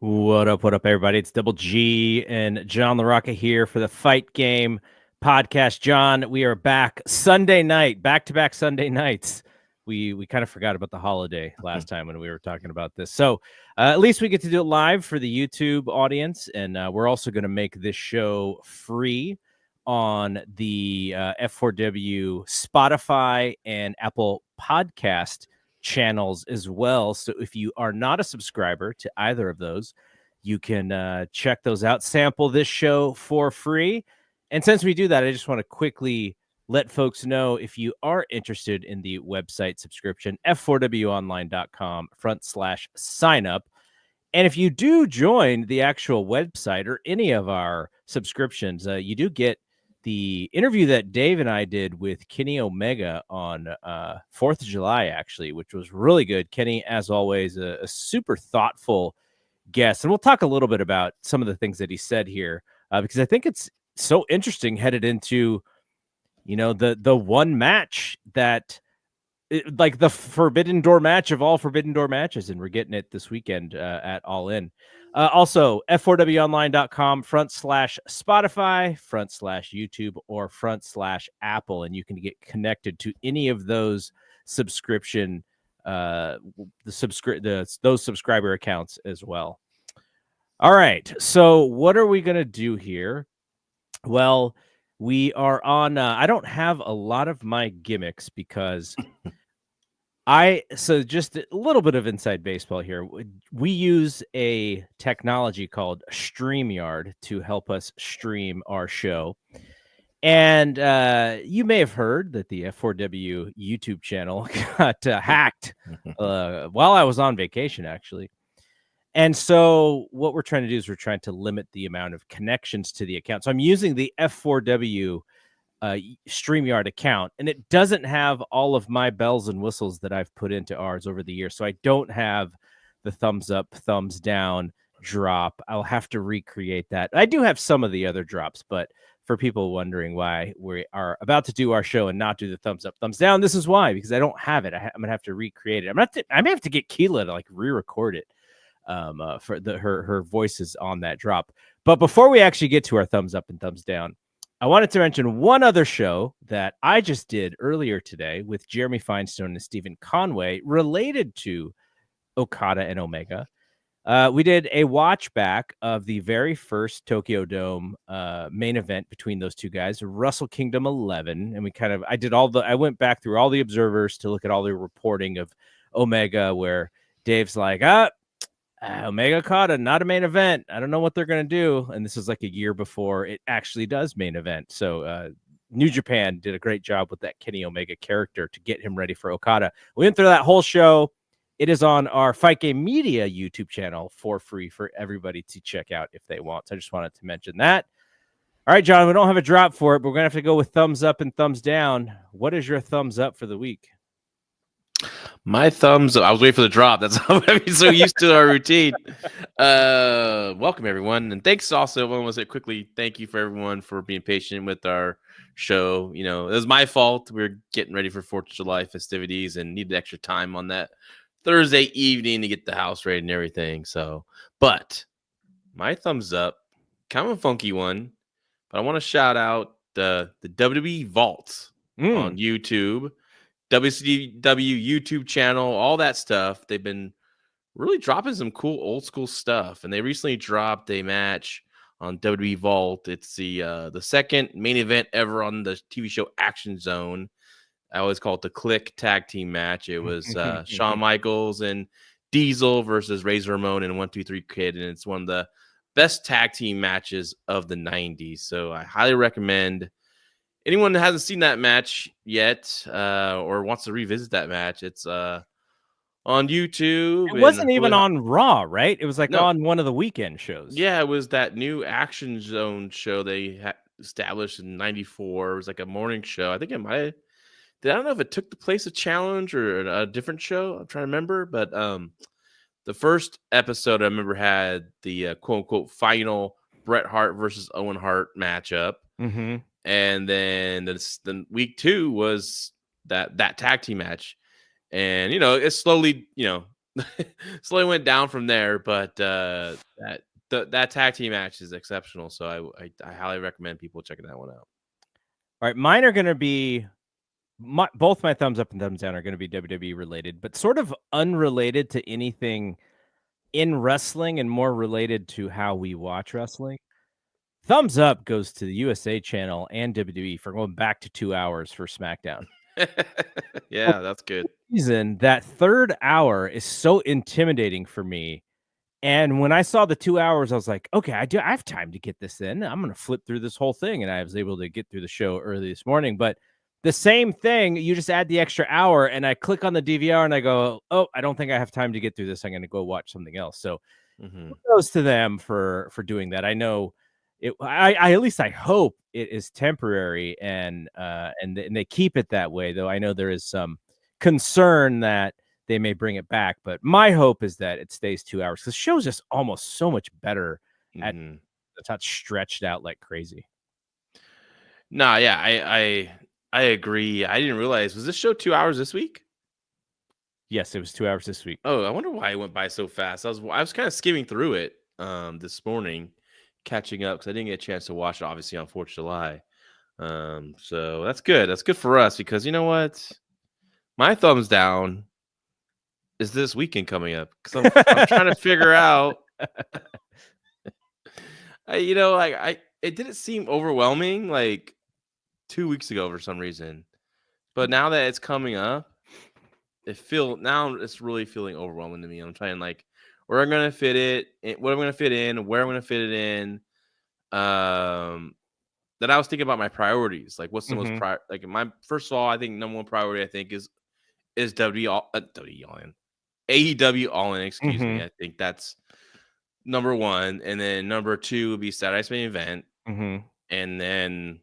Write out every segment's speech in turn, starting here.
What up, everybody? It's Double G and John LaRocca here for the Fight Game podcast. John, we are back Sunday night, back-to-back Sunday nights. We kind of forgot about the holiday last time when we were talking about this. So at least we get to do it live for the YouTube audience, and we're also going to make this show free on the F4W Spotify and Apple Podcast channels as well. So if you are not a subscriber to either of those, you can check those out, sample this show for free. And since we do that, I just want to quickly let folks know, if you are interested in the website subscription, f4wonline.com/sign up. And if you do join the actual website or any of our subscriptions, you do get the interview that Dave and I did with Kenny Omega on 4th of July, actually, which was really good. Kenny, as always, a super thoughtful guest. And we'll talk a little bit about some of the things that he said here, because I think it's so interesting headed into, the one match that, like the Forbidden Door match of all Forbidden Door matches. And we're getting it this weekend at All In. Also, f4wonline.com/Spotify, /YouTube, or /Apple, and you can get connected to any of those subscription, those subscriber accounts as well. All right, so what are we going to do here? Well, we are on, I don't have a lot of my gimmicks because so just a little bit of inside baseball here. We use a technology called StreamYard to help us stream our show. And you may have heard that the F4W YouTube channel got hacked while I was on vacation, actually. And so what we're trying to do is we're trying to limit the amount of connections to the account. So I'm using the F4W StreamYard account, and it doesn't have all of my bells and whistles that I've put into ours over the years. So I don't have the thumbs up, thumbs down drop. I'll have to recreate that. I do have some of the other drops, but for people wondering why we are about to do our show and not do the thumbs up, thumbs down, this is why, because I don't have it. I'm gonna have to recreate it. I may have to get Keela to like re-record it for her voices on that drop. But before we actually get to our thumbs up and thumbs down, I wanted to mention one other show that I just did earlier today with Jeremy Feinstone and Stephen Conway related to Okada and Omega. We did a watch back of the very first Tokyo Dome main event between those two guys, Wrestle Kingdom 11. And I went back through all the observers to look at all the reporting of Omega, where Dave's like, Omega Okada, not a main event. I don't know what they're going to do. And this is like a year before it actually does main event. So New Japan did a great job with that Kenny Omega character to get him ready for Okada. We went through that whole show. It is on our Fight Game Media YouTube channel for free for everybody to check out if they want. So I just wanted to mention that. All right, John, we don't have a drop for it, but we're going to have to go with thumbs up and thumbs down. What is your thumbs up for the week? My thumbs up. I was waiting for the drop. That's how I'm so used to our routine. Welcome, everyone. And thanks also, I want to say quickly, thank you for everyone for being patient with our show. It was my fault. We were getting ready for 4th of July festivities and needed extra time on that Thursday evening to get the house ready and everything. So, but my thumbs up, kind of a funky one, but I want to shout out the WWE Vault on YouTube. WCW YouTube channel, all that stuff. They've been really dropping some cool old school stuff, and they recently dropped a match on WWE Vault. It's the second main event ever on the TV show Action Zone. I always call it the Click tag team match. It was Shawn Michaels and Diesel versus Razor Ramon and 1-2-3 Kid, and it's one of the best tag team matches of the 90s. So I highly recommend anyone that hasn't seen that match yet or wants to revisit that match. It's on YouTube. It wasn't even on Raw, right? It was like on one of the weekend shows. Yeah, it was that new Action Zone show they established in '94. It was like a morning show. I think it might. I don't know if it took the place of Challenge or a different show. I'm trying to remember, but the first episode I remember had the quote unquote final Bret Hart versus Owen Hart matchup. Mm-hmm. And then the week 2 was that tag team match. And, it's slowly, slowly went down from there, but that tag team match is exceptional. So I highly recommend people checking that one out. All right, mine are going to be both my thumbs up and thumbs down are going to be WWE related, but sort of unrelated to anything in wrestling and more related to how we watch wrestling. Thumbs up goes to the USA channel and WWE for going back to 2 hours for SmackDown. Yeah, that's good. Reason that third hour is so intimidating for me. And when I saw the 2 hours, I was like, okay, I have time to get this in. I'm going to flip through this whole thing. And I was able to get through the show early this morning. But the same thing, you just add the extra hour and I click on the DVR and I go, oh, I don't think I have time to get through this. I'm going to go watch something else. So kudos to them for doing that. I know it. I at least I hope it is temporary and they keep it that way. Though I know there is some concern that they may bring it back, but my hope is that it stays 2 hours because the show's just almost so much better at it's not stretched out like crazy. Nah, yeah, I agree. I didn't realize, was this show 2 hours this week? Yes, it was 2 hours this week. Oh, I wonder why it went by so fast. I was kind of skimming through it this morning, catching up because I didn't get a chance to watch it obviously on 4th of July. So that's good. That's good for us because you know what? My thumbs down is this weekend coming up because I'm trying to figure out. It didn't seem overwhelming like 2 weeks ago for some reason, but now that it's coming up, now it's really feeling overwhelming to me. I'm trying like where I'm gonna fit it, what I'm gonna fit in, where I'm gonna fit it in. That I was thinking about my priorities, like what's the most like my first of all, I think number one priority I think is WWE All In. AEW All In, excuse me. I think that's number one. And then number two would be Saturday's main event. And then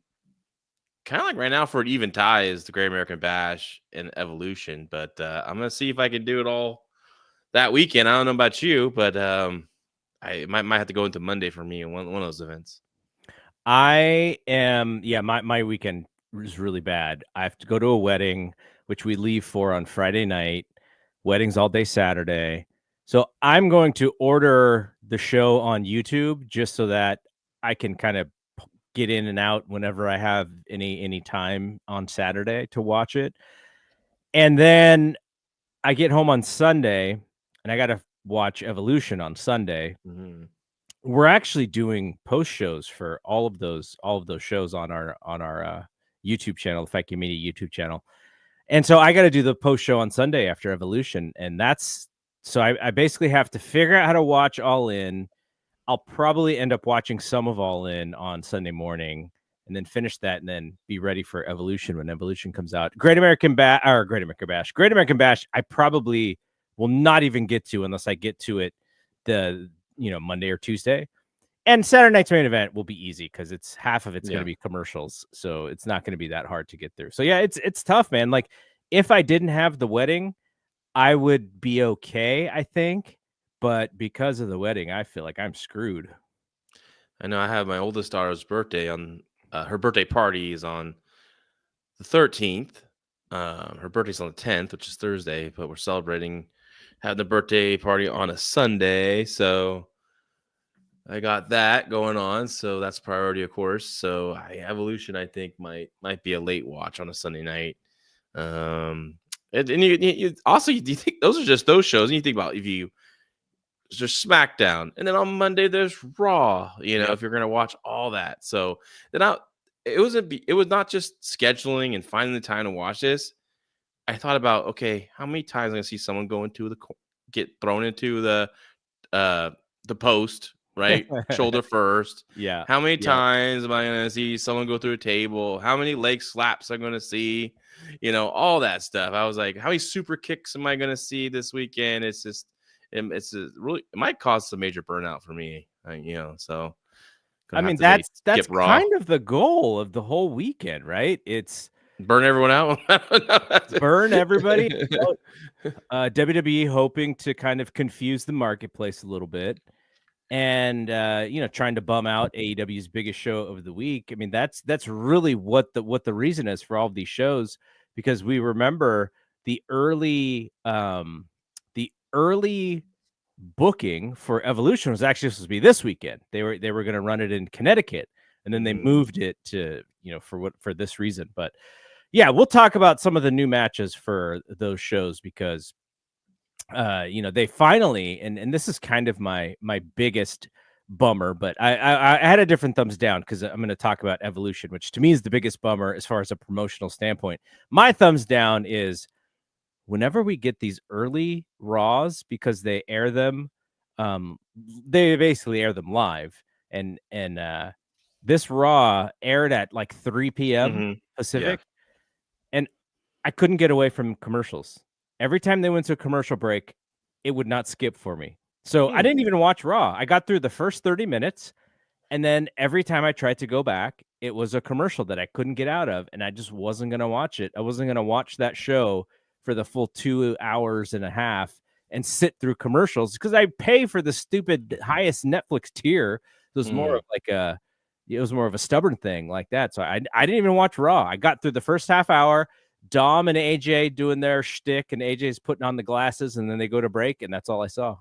kind of like right now for an even tie is the Great American Bash and Evolution. But I'm going to see if I can do it all that weekend. I don't know about you, but I might have to go into Monday for me in one of those events. My weekend is really bad. I have to go to a wedding, which we leave for on Friday night. Weddings all day Saturday. So I'm going to order the show on YouTube just so that I can kind of get in and out whenever I have any time on Saturday to watch it. And then I get home on Sunday and I got to watch Evolution on Sunday. We're actually doing post shows for all of those shows on our YouTube channel, the Fight Game Media YouTube channel. And so I got to do the post show on Sunday after Evolution. And so I basically have to figure out how to watch All In. I'll probably end up watching some of All In on Sunday morning and then finish that and then be ready for Evolution when Evolution comes out. Great American Bash. I probably will not even get to unless I get to it Monday or Tuesday. And Saturday night's main event will be easy because it's half of it's going to be commercials. So it's not going to be that hard to get through. So yeah, it's tough, man. Like if I didn't have the wedding, I would be okay, I think. But because of the wedding, I feel like I'm screwed. I know I have my oldest daughter's birthday on her birthday party is on the 13th. Her birthday's on the 10th, which is Thursday, but we're celebrating having the birthday party on a Sunday. So I got that going on, so that's priority, of course. So Evolution, I think, might be a late watch on a Sunday night. And you also, do you think those are just those shows? And you think about there's SmackDown, and then on Monday there's Raw. If you're gonna watch all that, so then it was not just scheduling and finding the time to watch this. I thought about, okay, how many times am I gonna see someone get thrown into the post, right? Shoulder first. Yeah. How many times am I going to see someone go through a table? How many leg slaps I'm going to see? All that stuff. I was like, how many super kicks am I going to see this weekend? It's just, it might cause some major burnout for me, so. I mean, that's kind of the goal of the whole weekend, right? It's burn everyone out. Burn everybody. WWE hoping to kind of confuse the marketplace a little bit. And trying to bum out AEW's biggest show of the week. I mean, that's really what the reason is for all of these shows, because we remember the early early booking for Evolution was actually supposed to be this weekend. They were going to run it in Connecticut, and then they moved it to, for this reason. But yeah, we'll talk about some of the new matches for those shows because they finally, and this is kind of my biggest bummer, but I had a different thumbs down because I'm going to talk about Evolution, which to me is the biggest bummer as far as a promotional standpoint. My thumbs down is whenever we get these early Raws, because they air them, they basically air them live, and this Raw aired at like 3 p.m. Pacific, and I couldn't get away from commercials. Every time they went to a commercial break, it would not skip for me. So I didn't even watch Raw. I got through the first 30 minutes, and then every time I tried to go back, it was a commercial that I couldn't get out of, and I just wasn't going to watch it. I wasn't going to watch that show for the full 2 hours and a half and sit through commercials because I pay for the stupid highest Netflix tier. It was more of like it was more of a stubborn thing like that. So I didn't even watch Raw. I got through the first half hour, Dom and AJ doing their shtick, and AJ's putting on the glasses, and then they go to break, and that's all I saw.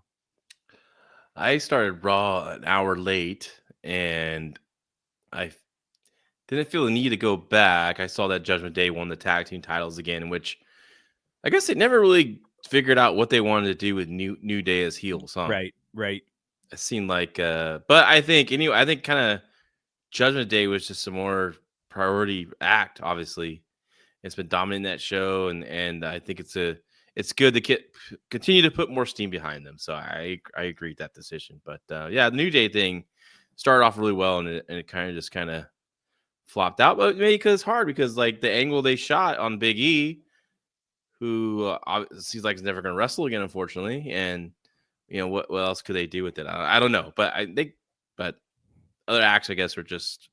I started Raw an hour late, and I didn't feel the need to go back. I saw that Judgment Day won the tag team titles again, which I guess they never really figured out what they wanted to do with New Day as heels, huh? Right. It seemed like, but I think kind of Judgment Day was just a more priority act. Obviously, it's been dominating that show, and I think it's good to continue to put more steam behind them. So I agree with that decision. But yeah, the New Day thing started off really well, and it kind of flopped out. But maybe because it's hard, because like the angle they shot on Big E, who seems like he's never going to wrestle again, unfortunately. And what else could they do with it? I don't know. But but other acts, I guess, were just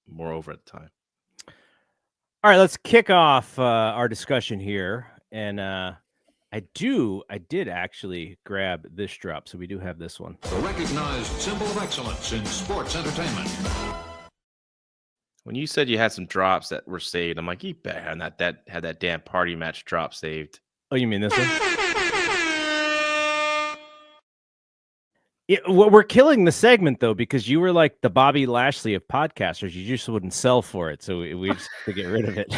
more over at the time. All right, let's kick off our discussion here, and I did actually grab this drop, so we do have this one. The recognized symbol of excellence in sports entertainment. When you said you had some drops that were saved, I'm like, you better had that damn party match drop saved. Oh, you mean this one? We're killing the segment, though, because you were like the Bobby Lashley of podcasters. You just wouldn't sell for it, so we just had to get rid of it.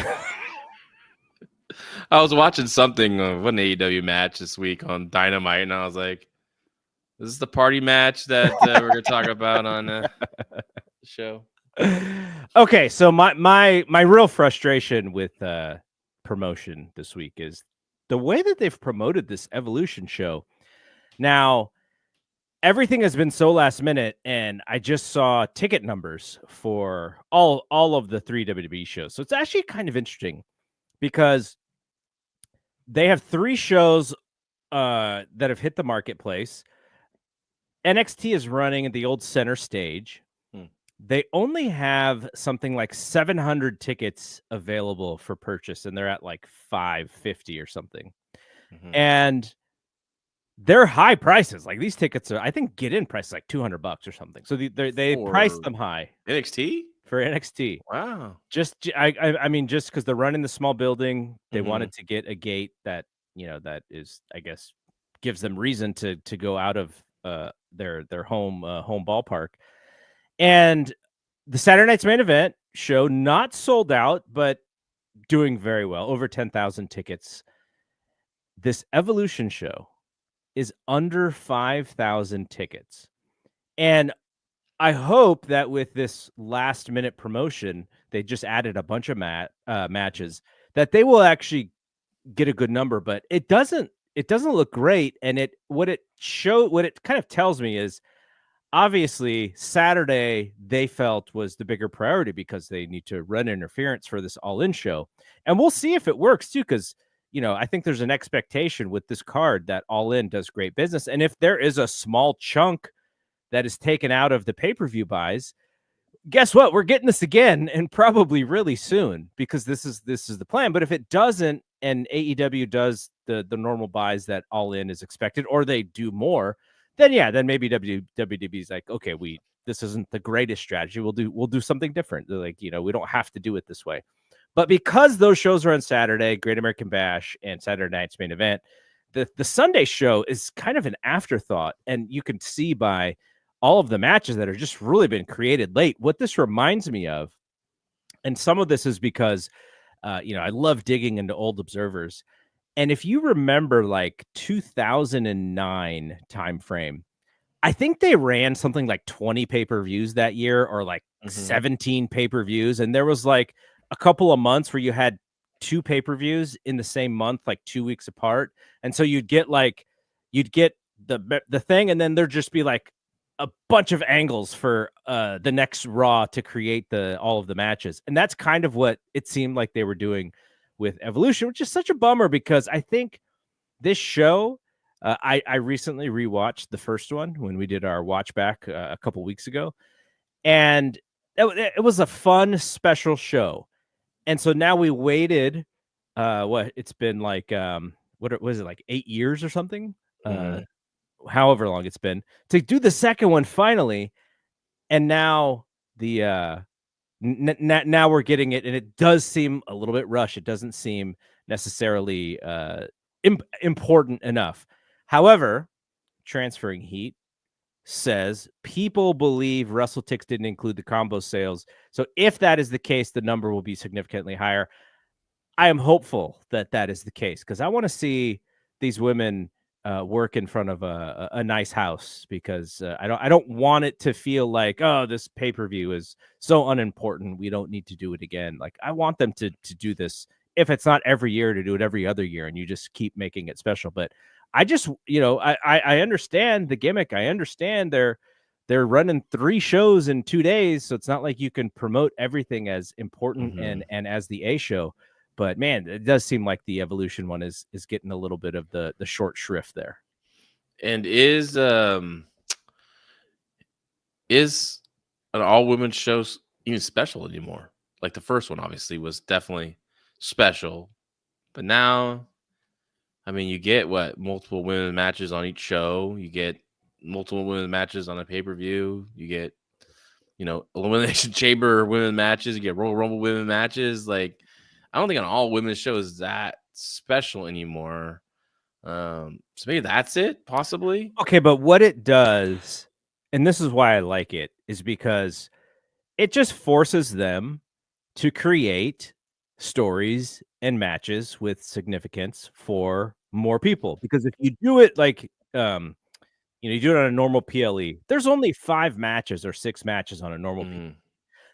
I was watching something, an AEW match this week on Dynamite, and I was like, this is the party match that we're going to talk about on the show. Okay, so my real frustration with promotion this week is the way that they've promoted this Evolution show. Now, everything has been so last minute, and I just saw ticket numbers for all of the 3 WWE shows. So it's actually kind of interesting because they have 3 shows that have hit the marketplace. NXT is running at the old center stage. They only have something like 700 tickets available for purchase, and they're at like $550 or something. And they're high prices. Like these tickets are, I think, get-in price is like $200 or something. So they price them high. NXT? For NXT. Wow. I mean, just because they're running the small building, they wanted to get a gate that, that is, I guess, gives them reason to go out of their home ballpark. And the Saturday Night's Main Event show, not sold out, but doing very well, over 10,000 tickets. This Evolution show is under 5,000 tickets. And I hope that with this last minute promotion, they just added a bunch of matches, that they will actually get a good number, but it doesn't look great. And what it kind of tells me is, obviously Saturday they felt was the bigger priority because they need to run interference for this All In show. And we'll see if it works too, because I think there's an expectation with this card that All In does great business. And if there is a small chunk that is taken out of the pay-per-view buys, guess what? We're getting this again, and probably really soon, because this is the plan. But if it doesn't, and AEW does the normal buys that All In is expected, or they do more, then maybe WWE is like, okay, this isn't the greatest strategy. We'll do something different. They're like, we don't have to do it this way. But because those shows are on Saturday, Great American Bash and Saturday Night's Main Event, the Sunday show is kind of an afterthought, and you can see by all of the matches that are just really been created late. What this reminds me of, and some of this is because I love digging into old observers. And if you remember like 2009 timeframe, I think they ran something like 20 pay-per-views that year, or like 17 pay-per-views. And there was like a couple of months where you had 2 pay-per-views in the same month, like 2 weeks apart. And so you'd get the thing, and then there'd just be like a bunch of angles for the next Raw to create all of the matches. And that's kind of what it seemed like they were doing with Evolution, which is such a bummer, because I think this show, I recently rewatched the first one when we did our watch back a couple weeks ago, and it was a fun special show. And so now we waited, it's been like, what was it, like 8 years or something? However long it's been, to do the second one finally. And now now we're getting it, and it does seem a little bit rushed. It doesn't seem necessarily important enough. However, Transferring Heat says people believe WrestleTix didn't include the combo sales. So if that is the case, the number will be significantly higher. I am hopeful that that is the case, because I want to see these women work in front of a nice house, because I don't want it to feel like, oh, this pay-per-view is so unimportant, we don't need to do it again. Like, I want them to do this, if it's not every year, to do it every other year, and you just keep making it special. But I just, I understand the gimmick. I understand they're running 3 shows in 2 days, so it's not like you can promote everything as important and as the A show. But man, it does seem like the Evolution one is getting a little bit of the short shrift there. And is an all women show even special anymore? Like the first one obviously was definitely special, but now, I mean, you get multiple women matches on each show. You get multiple women matches on a pay-per-view. You get, Elimination Chamber women matches. You get Royal Rumble women matches. Like, I don't think an all women's show is that special anymore. So maybe that's it, possibly. Okay, but what it does, and this is why I like it, is because it just forces them to create stories and matches with significance for more people. Because if you do it like, you do it on a normal PLE, there's only 5 matches or 6 matches on a normal PLE.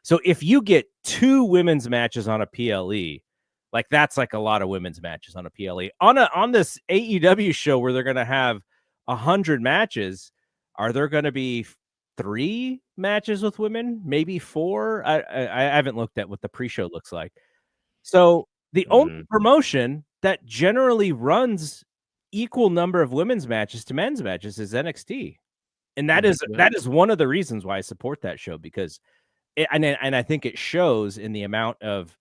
So if you get 2 women's matches on a PLE, like, that's like a lot of women's matches on a PLE. On this AEW show where they're going to have 100 matches, are there going to be 3 matches with women? Maybe 4? I haven't looked at what the pre-show looks like. So the only promotion that generally runs equal number of women's matches to men's matches is NXT. And that is one of the reasons why I support that show, because and I think it shows in the amount of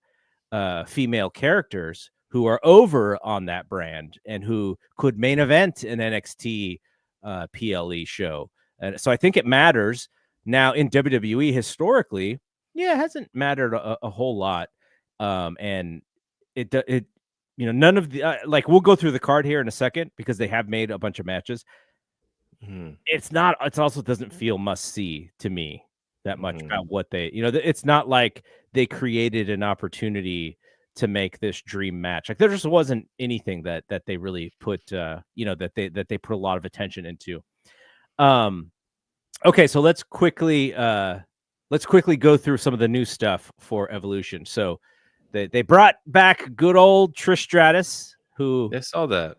female characters who are over on that brand and who could main event an NXT PLE show. And so I think it matters. Now, in WWE historically, it hasn't mattered a whole lot. And it none of the we'll go through the card here in a second, because they have made a bunch of matches. It also doesn't feel must see to me that much about what they, it's not like they created an opportunity to make this dream match. Like, there just wasn't anything that they really put, that they put a lot of attention into. Okay, so let's quickly go through some of the new stuff for Evolution. So they brought back good old Trish Stratus, who I saw that.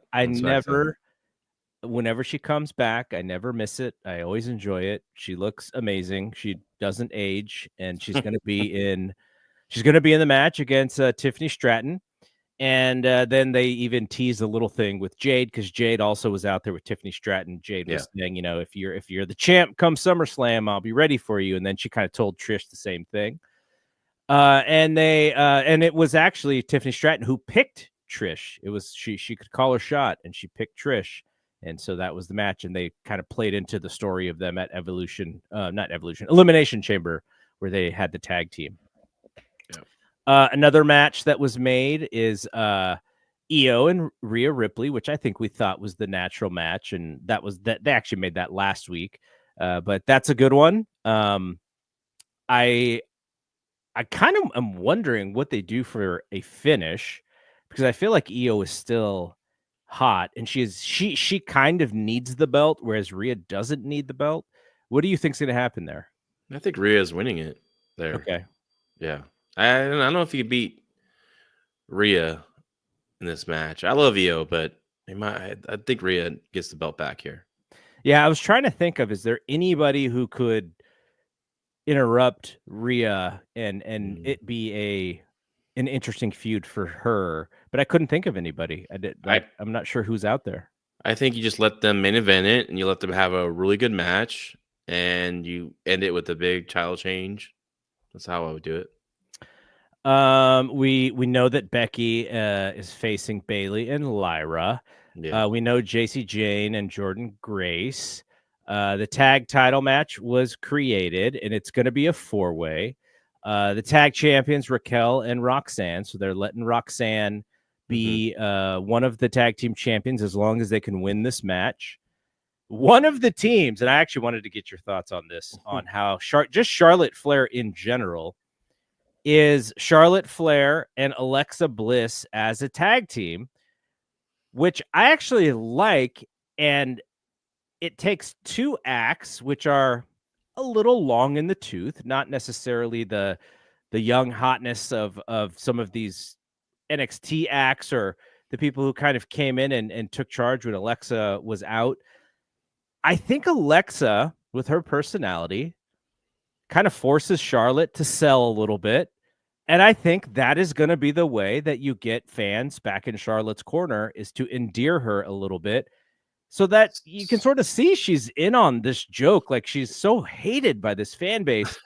Whenever she comes back, I never miss it. I always enjoy it. She looks amazing. She doesn't age, and she's going to be in the match against Tiffany Stratton. And then they even teased a little thing with Jade, because Jade also was out there with Tiffany Stratton. Jade was saying, if you're the champ come SummerSlam, I'll be ready for you. And then she kind of told Trish the same thing. And it was actually Tiffany Stratton who picked Trish. It was she could call her shot, and she picked Trish. And so that was the match, and they kind of played into the story of them at Elimination Chamber, where they had the tag team. Another match that was made is Io and Rhea Ripley, which I think we thought was the natural match, and that was that they actually made that last week. But that's a good one. I kind of am wondering what they do for a finish because I feel like Io is still hot and she kind of needs the belt, whereas Rhea doesn't need the belt. What do you think's going to happen there? I think Rhea's winning it there. Okay. Yeah. I don't know if you beat Rhea in this match. I love Io, but I think Rhea gets the belt back here. Yeah, I was trying to think of, is there anybody who could interrupt Rhea and it be an interesting feud for her, but I couldn't think of anybody. I'm not sure who's out there. I think you just let them main event it and you let them have a really good match and you end it with a big title change. That's how I would do it. We know that Becky is facing Bayley and Lyra. Yeah. We know JC Jane and Jordan Grace. The tag title match was created, and it's going to be a 4-way. The tag champions, Raquel and Roxanne. So they're letting Roxanne be one of the tag team champions as long as they can win this match. One of the teams, and I actually wanted to get your thoughts on this, on how just Charlotte Flair in general, is Charlotte Flair and Alexa Bliss as a tag team, which I actually like. And it takes 2 acts, which are a little long in the tooth, not necessarily the young hotness of some of these NXT acts or the people who kind of came in and took charge when Alexa was out. I think Alexa, with her personality, kind of forces Charlotte to sell a little bit. And I think that is going to be the way that you get fans back in Charlotte's corner, is to endear her a little bit, so that you can sort of see she's in on this joke. Like, she's so hated by this fan base,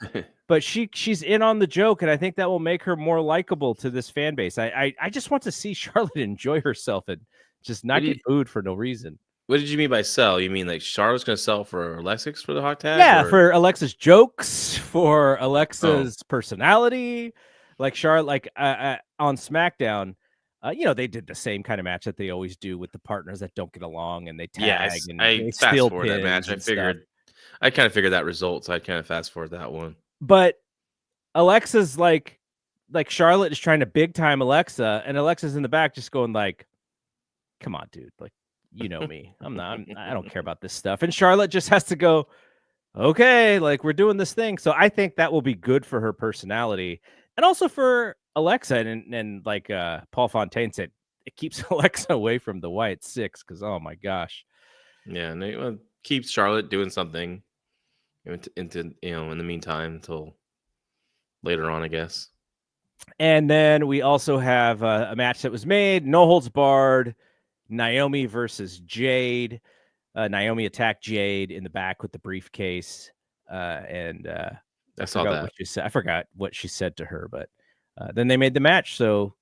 but she's in on the joke. And I think that will make her more likable to this fan base. I just want to see Charlotte enjoy herself and just not get booed for no reason. What did you mean by sell? You mean like Charlotte's going to sell for Alexis for the hot tag? Yeah, for Alexa's jokes, for Alexa's personality. Like Charlotte, like on SmackDown, they did the same kind of match that they always do with the partners that don't get along, and they tag and I fast forward that match. I kind of figured that result, so I kind of fast forward that one. But Alexa's like Charlotte is trying to big time Alexa, and Alexa's in the back just going like, "Come on, dude! Like, you know me. I don't care about this stuff." And Charlotte just has to go, "Okay, like, we're doing this thing." So I think that will be good for her personality. And also for Alexa, and like Paul Fontaine said, it keeps Alexa away from the Wyatt Six, because oh my gosh. Yeah, and it keeps Charlotte doing something in the meantime until later on, I guess. And then we also have a match that was made, no holds barred, Naomi versus Jade. Naomi attacked Jade in the back with the briefcase, and I saw that. what she said. I forgot what she said to her, but then they made the match. So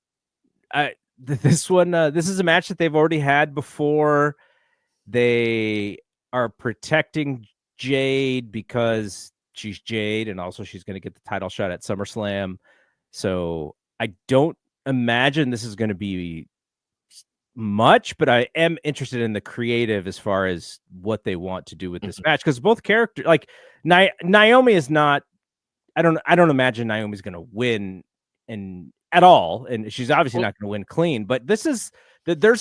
this one, this is a match that they've already had before. They are protecting Jade because she's Jade, and also she's going to get the title shot at SummerSlam. So I don't imagine this is going to be much, but I am interested in the creative as far as what they want to do with this match, because both characters, like Naomi is not. I don't imagine Naomi's going to win at all, and she's obviously not going to win clean. But there's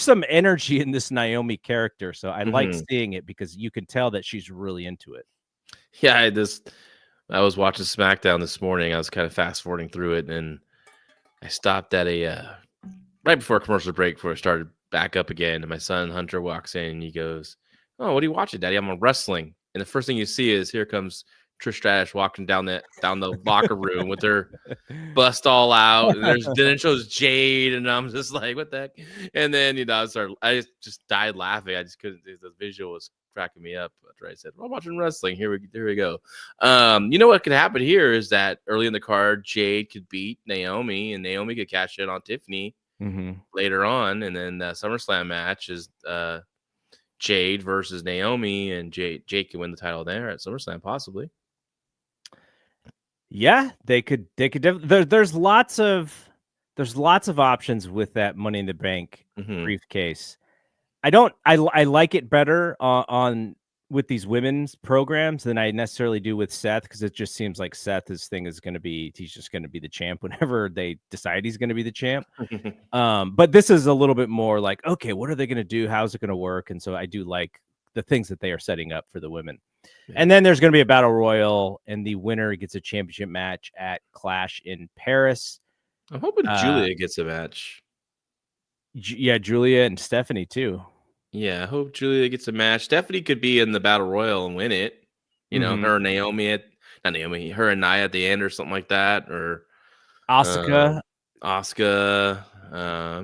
some energy in this Naomi character, so I like seeing it because you can tell that she's really into it. Yeah, I was watching SmackDown this morning. I was kind of fast forwarding through it, and I stopped at a right before a commercial break before it started back up again. And my son Hunter walks in and he goes, "Oh, what are you watching, Daddy?" "I'm on wrestling." And the first thing you see is here comes Trish Stratus walking down the locker room with her bust all out. And then it shows Jade, and I'm just like, what the heck? And then I just died laughing. I just couldn't. The visual was cracking me up after I said, "Well, I'm watching wrestling." Here we go. What could happen here is that early in the card, Jade could beat Naomi, and Naomi could cash in on Tiffany later on, and then the SummerSlam match is Jade versus Naomi, and Jade can win the title there at SummerSlam possibly. Yeah, they could. There's lots of there's lots of options with that Money in the Bank Mhm. briefcase. I like it better on with these women's programs than I necessarily do with Seth, because it just seems like Seth's thing is going to be he's just going to be the champ whenever they decide he's going to be the champ. But this is a little bit more like, okay, what are they going to do? How's it going to work? And so I do like the things that they are setting up for the women. Yeah. And then there's going to be a battle royal, and the winner gets a championship match at Clash in Paris. I'm hoping Julia gets a match. Yeah, Julia and Stephanie too. Yeah, I hope Julia gets a match. Stephanie could be in the battle royal and win it. You know, Mhm. her and Naomi not Naomi, her and Nia at the end or something like that, or Asuka. Asuka.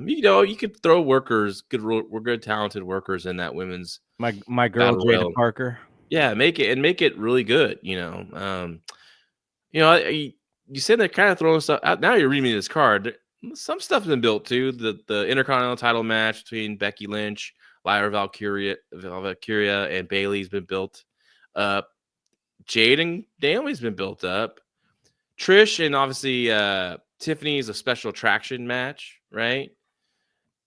You know, you could throw workers, good talented workers in that women's My girl battle Jada royal. Parker. Yeah, make it really good. You said they're kind of throwing stuff out. Now you're reading me this card. Some stuff has been built too. The Intercontinental title match between Becky Lynch, Lyra Valkyria, and Bayley's been built up. Jade and Naomi's been built up. Trish and obviously Tiffany's a special attraction match, right?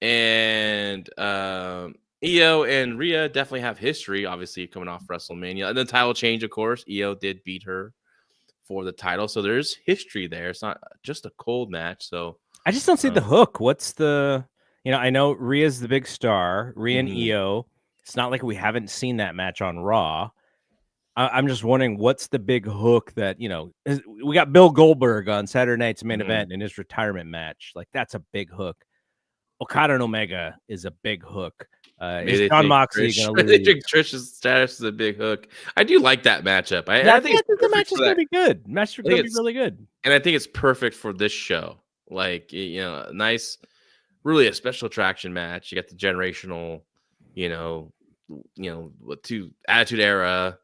And Io and Rhea definitely have history, obviously coming off WrestleMania. And then title change, of course. Io did beat her for the title. So there's history there. It's not just a cold match. So I just don't see the hook. What's the I know Rhea's the big star, Rhea and Mhm. Io. It's not like we haven't seen that match on Raw. I'm just wondering what's the big hook that, we got Bill Goldberg on Saturday night's main Mhm. event in his retirement match. Like, that's a big hook. Okada and Omega is a big hook. Maybe Is they John think Moxley Trish, going to they lose? think Trish's status is a big hook. I do like that matchup. Yeah, I think it's the perfect match is for going to that. be good. Match is I going think to be really good. And I think it's perfect for this show. Like, nice, really a special attraction match. You got the generational, to Attitude Era,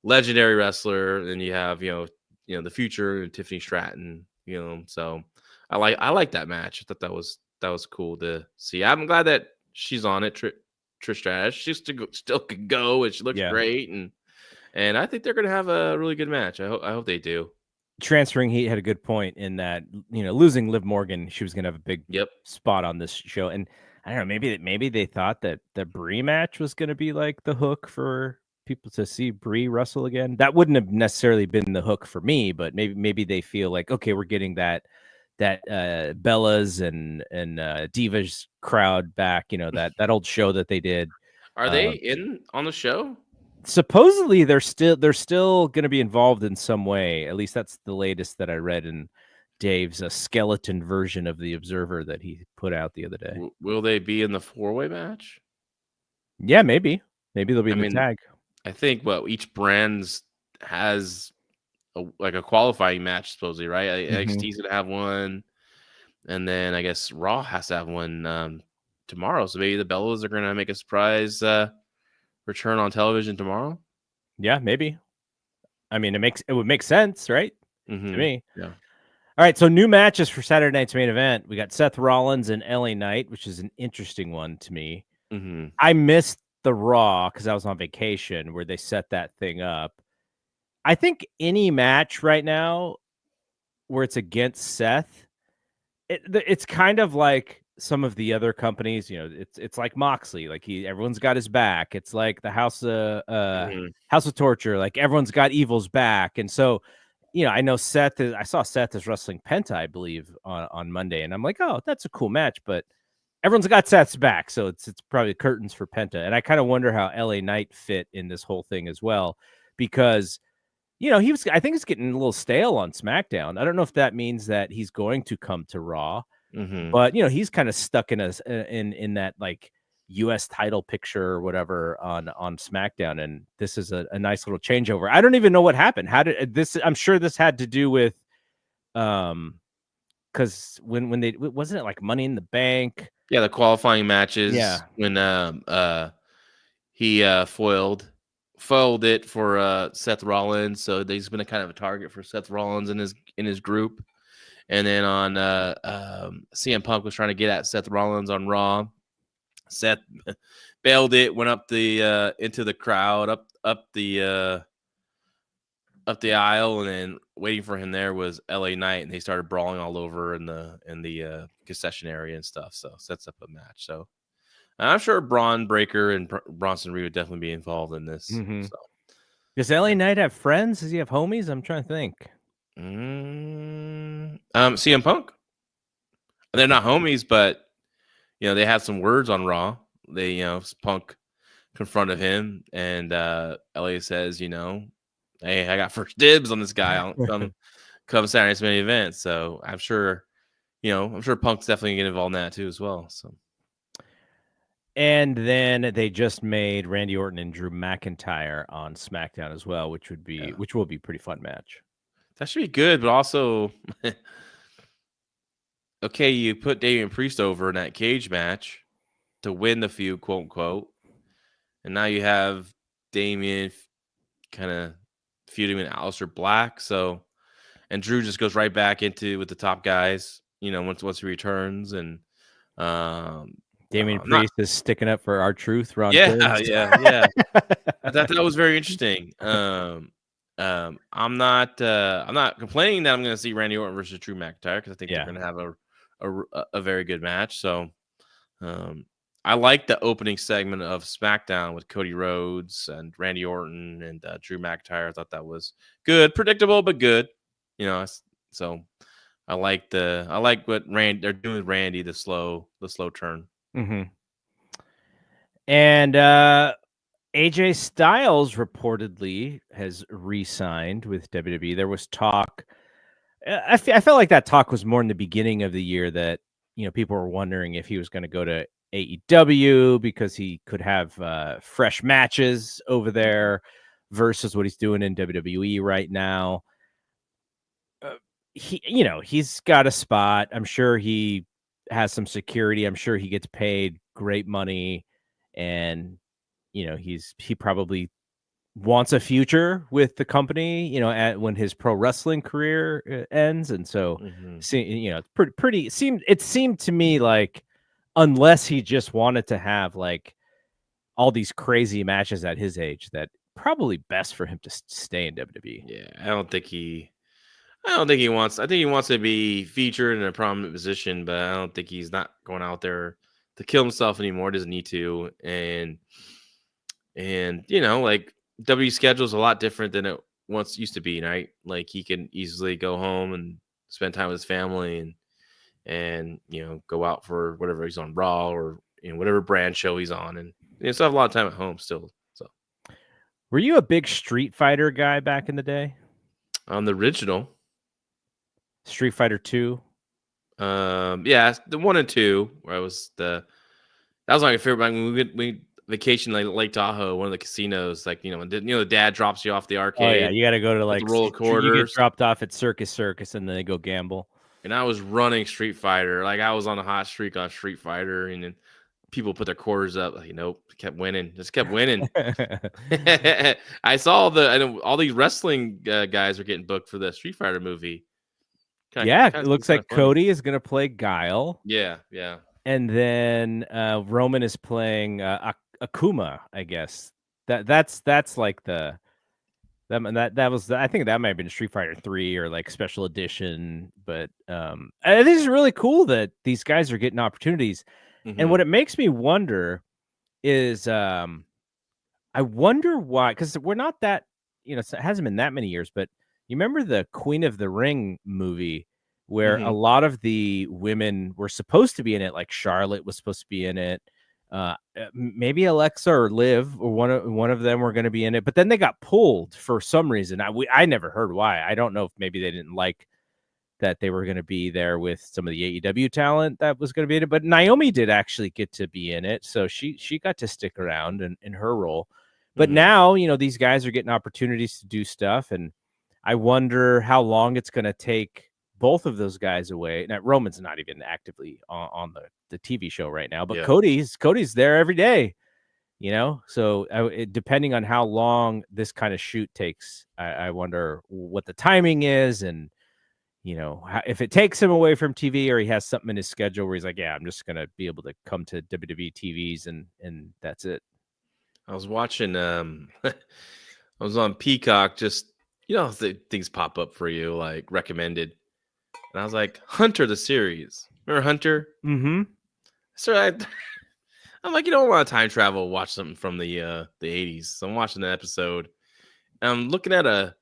legendary wrestler, and you have, the future and Tiffany Stratton, so I like that match. I thought that was cool to see. I'm glad that she's on it. Trish Stratus, she still could go, and she looks Yeah. great, and I think they're gonna have a really good match. I hope they do. Transferring Heat had a good point in that, losing Liv Morgan, she was going to have a big Yep. spot on this show. And I don't know, maybe they thought that the Brie match was going to be like the hook for people to see Brie wrestle again. That wouldn't have necessarily been the hook for me, but maybe they feel like, okay, we're getting that Bellas and Divas crowd back, that old show that they did. Are they in on the show? Supposedly they're still going to be involved in some way. At least that's the latest that I read in Dave's skeleton version of the Observer that he put out the other day. Will they be in the 4-way match? Yeah, maybe they'll be in the mean, tag. I think each brand has a qualifying match supposedly, right? NXT's gonna have one, and then I guess Raw has to have one tomorrow. So maybe the Bellas are gonna make a surprise return on television tomorrow. Yeah, maybe. I mean, it would make sense, right? To me. Yeah. All right, so new matches for Saturday night's main event. We got Seth Rollins and LA Knight, which is an interesting one to me. I missed the Raw because I was on vacation where they set that thing up. I think any match right now where it's against Seth, it's kind of like some of the other companies. It's like Moxley, like everyone's got his back. It's like the House of Torture, like everyone's got Evil's back, and so. I know I saw Seth is wrestling Penta, I believe, on Monday, and I'm like, oh, that's a cool match, but everyone's got Seth's back, so it's probably curtains for Penta. And I kind of wonder how LA Knight fit in this whole thing as well, because I think he's getting a little stale on SmackDown. I don't know if that means that he's going to come to Raw, but he's kind of stuck in in that like US title picture or whatever on SmackDown, and this is a nice little changeover. I don't even know what happened. How did this? I'm sure this had to do with because when they wasn't it like Money in the Bank? Yeah, the qualifying matches. Yeah. When he foiled it for Seth Rollins, so he's been a kind of a target for Seth Rollins in his group. And then on CM Punk was trying to get at Seth Rollins on Raw. Seth bailed it, went up the into the crowd, up the up the aisle, and then waiting for him there was LA Knight, and they started brawling all over in the concession area and stuff. So sets up a match. So I'm sure Braun Breaker and Bronson Reed would definitely be involved in this. Mm-hmm. So Does LA Knight have friends? Does he have homies? I'm trying to think. CM Punk. They're not homies, but they had some words on Raw. They Punk confronted him, and LA says, hey, I got first dibs on this guy. I'll come Saturday's main event. So I'm sure Punk's definitely getting involved in that too as well. So. And then they just made Randy Orton and Drew McIntyre on SmackDown as well, which will be a pretty fun match. That should be good, but also, okay, you put Damian Priest over in that cage match to win the feud, quote unquote, and now you have Damian kind of feuding with Aleister Black. So, and Drew just goes right back into with the top guys, once he returns, and Damian Priest is sticking up for R-Truth. Yeah. I thought that was very interesting. I'm not complaining that I'm going to see Randy Orton versus Drew McIntyre because I think they're going to have a very good match. So, I like the opening segment of SmackDown with Cody Rhodes and Randy Orton and Drew McIntyre. I thought that was good, predictable but good. So I like what they're doing with Randy, the slow turn. Mm-hmm. And AJ Styles reportedly has re-signed with WWE. There was talk. I felt like that talk was more in the beginning of the year that people were wondering if he was going to go to AEW because he could have fresh matches over there versus what he's doing in WWE right now. He's got a spot. I'm sure he has some security. I'm sure he gets paid great money, and he probably wants a future with the company, when his pro wrestling career ends. And so, it's pretty. It seemed to me like, unless he just wanted to have like all these crazy matches at his age, that probably best for him to stay in WWE. Yeah, I don't think he wants. I think he wants to be featured in a prominent position, but I don't think he's not going out there to kill himself anymore. Doesn't need to, and like W schedule is a lot different than it once used to be, right? Like he can easily go home and spend time with his family and go out for whatever he's on Raw or whatever brand show he's on, and still have a lot of time at home still. So, were you a big Street Fighter guy back in the day? On the original Street Fighter 2. Yeah, the 1 and 2 where that was my favorite. When we vacation like Lake Tahoe, one of the casinos, like the dad drops you off the arcade. Oh yeah, you got to go to like roll quarters. You get dropped off at Circus, and then they go gamble. And I was running Street Fighter, like I was on a hot streak on Street Fighter, and then people put their quarters up. Like, nope, kept winning, just kept winning. I saw all these wrestling guys are getting booked for the Street Fighter movie. It looks like Cody is going to play Guile. Yeah. And then Roman is playing Akuma, I guess. That's like that was I think that might have been Street Fighter 3 or like special edition. But this is really cool that these guys are getting opportunities. Mm-hmm. And what it makes me wonder is I wonder why, because we're not that, it hasn't been that many years, but you remember the Queen of the Ring movie where a lot of the women were supposed to be in it, like Charlotte was supposed to be in it. Maybe Alexa or Liv or one of them were going to be in it, but then they got pulled for some reason. I never heard why. I don't know if maybe they didn't like that they were going to be there with some of the AEW talent that was going to be in it. But Naomi did actually get to be in it, so she got to stick around in her role. But now, these guys are getting opportunities to do stuff, and I wonder how long it's going to take both of those guys away. Now, Roman's not even actively on the TV show right now, but Cody's there every day, So depending on how long this kind of shoot takes, I wonder what the timing is, and if it takes him away from TV or he has something in his schedule where he's like, yeah, I'm just going to be able to come to WWE TVs and that's it. I was watching, I was on Peacock just things pop up for you like recommended, and I was like, Hunter the series. Remember Hunter? Mm-hmm. So I'm like, I want to time travel, watch something from the 80s. So I'm watching the episode, and I'm looking at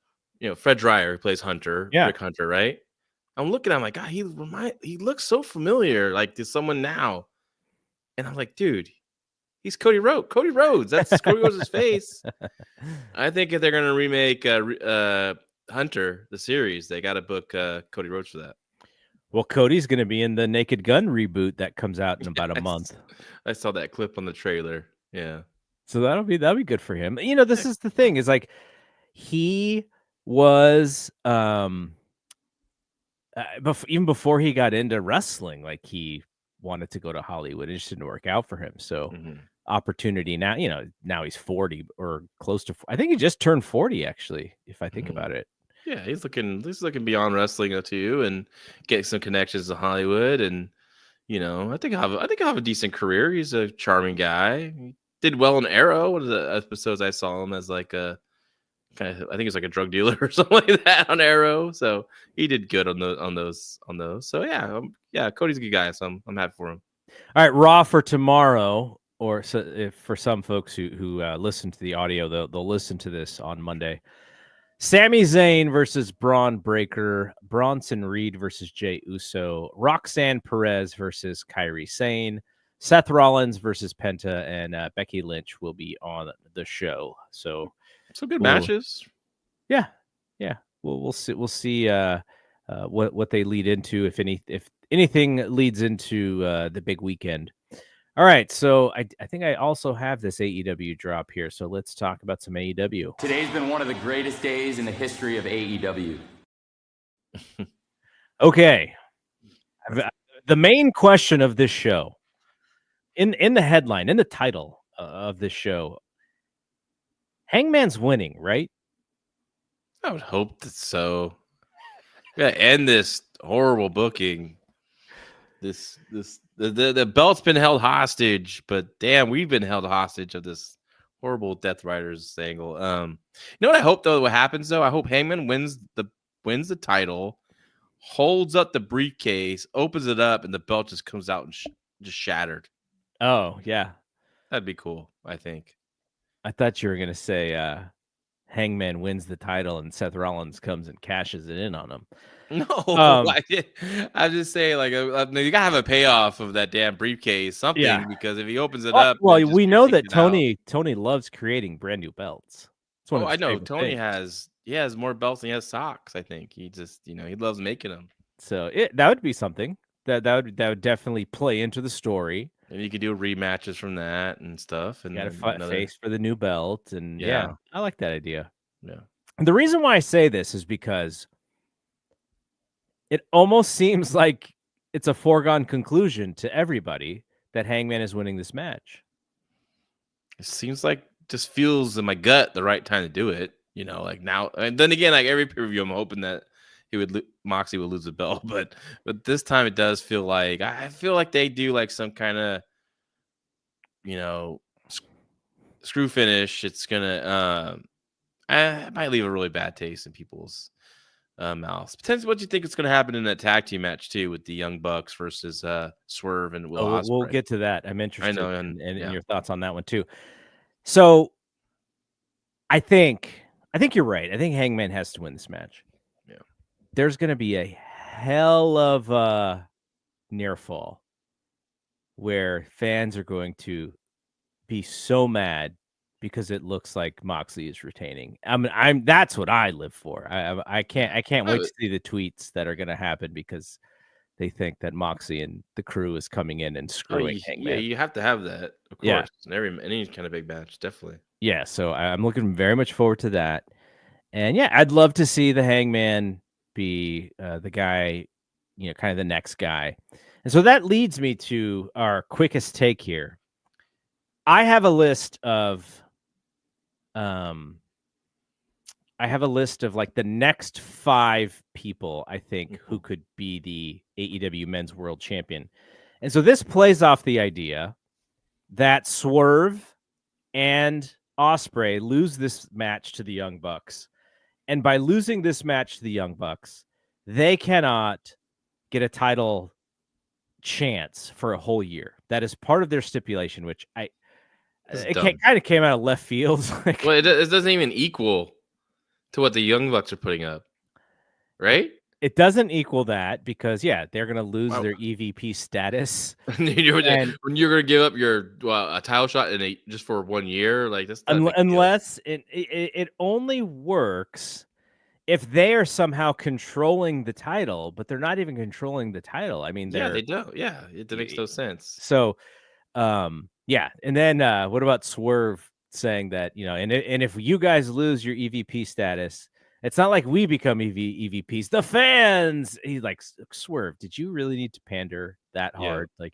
Fred Dryer, who plays Hunter, Yeah. Rick Hunter, right? I'm looking at him like, God, he looks so familiar, like to someone now. And I'm like, dude, he's Cody Rhodes. Cody Rhodes. That's Cody Rhodes' face. I think if they're gonna remake Hunter the series, they got to book Cody Rhodes for that. Well, Cody's going to be in the Naked Gun reboot that comes out in about a month. I saw that clip on the trailer. Yeah. So that'll be good for him. This is the thing is like he was even before he got into wrestling, like he wanted to go to Hollywood. It just didn't work out for him. So opportunity now, now he's 40 or close to. I think he just turned 40 actually, if I think about it. Yeah, he's looking beyond wrestling too, and getting some connections to Hollywood. And I think I'll have a decent career. He's a charming guy. He did well in Arrow. One of the episodes I saw him as like a kind of, I think it's like a drug dealer or something like that on Arrow. So he did good on those. So yeah, Cody's a good guy. So I'm happy for him. All right, Raw for tomorrow, or so if for some folks who listen to the audio, they'll listen to this on Monday. Sami Zayn versus Braun Breaker, Bronson Reed versus Jey Uso, Roxanne Perez versus Kairi Sane, Seth Rollins versus Penta, and Becky Lynch will be on the show. So good matches. Yeah. We'll see what they lead into, if anything leads into the big weekend. All right, so I think I also have this AEW drop here, so let's talk about some AEW. Today's been one of the greatest days in the history of AEW. Okay. The main question of this show, in the headline, in the title of this show, Hangman's winning, right? I would hope that so. Yeah, end this horrible booking. The belt's been held hostage, but damn, we've been held hostage of this horrible Death Riders angle. You know what I hope though? What happens though? I hope Hangman wins the title, holds up the briefcase, opens it up, and the belt just comes out and just shattered. Oh yeah, that'd be cool. I think. I thought you were gonna say Hangman wins the title and Seth Rollins comes and cashes it in on him. No, I'm just saying, like, you gotta have a payoff of that damn briefcase, something, because if he opens it up, we know that Tony loves creating brand new belts. I know Tony has more belts than he has socks. I think he just he loves making them. So that would be something that would definitely play into the story. And you could do rematches from that and stuff. And got a face for the new belt, and yeah, I like that idea. Yeah. And the reason why I say this is because it almost seems like it's a foregone conclusion to everybody that Hangman is winning this match. It seems like just feels in my gut the right time to do it. Like now, and then again, like every pay-per-view, I'm hoping that Moxley would lose the belt, but this time it does feel like they do like some kind of screw finish. It's gonna I might leave a really bad taste in people's mouths. Potentially, what do you think is going to happen in that tag team match too, with the Young Bucks versus Swerve and Will Ospreay? We'll get to that. I'm interested in your thoughts on that one too. So, I think you're right. I think Hangman has to win this match. Yeah, there's going to be a hell of a near fall where fans are going to be so mad because it looks like Moxley is retaining. That's what I live for. I can't wait to see the tweets that are going to happen because they think that Moxley and the crew is coming in and screwing Hangman. Yeah, you have to have that, of course. In any kind of big match, definitely. Yeah, so I'm looking very much forward to that. And yeah, I'd love to see the Hangman be the guy, kind of the next guy. And so that leads me to our quickest take here. I have a list of like the next 5 people I think who could be the AEW Men's World Champion. And so this plays off the idea that Swerve and Ospreay lose this match to the Young Bucks. And by losing this match to the Young Bucks, they cannot get a title chance for a whole year. That is part of their stipulation, which it kind of came out of left field. Well, it doesn't even equal to what the Young Bucks are putting up, right? It doesn't equal that because, they're going to lose their EVP status. When you're going to give up your a title shot just for 1 year, like that's not unless it only works if they are somehow controlling the title, but they're not even controlling the title. I mean, they don't. Yeah, it makes no sense. So, and then what about Swerve saying that, and if you guys lose your EVP status, it's not like we become EVPs, the fans. He's like, Swerve, did you really need to pander that hard? Like,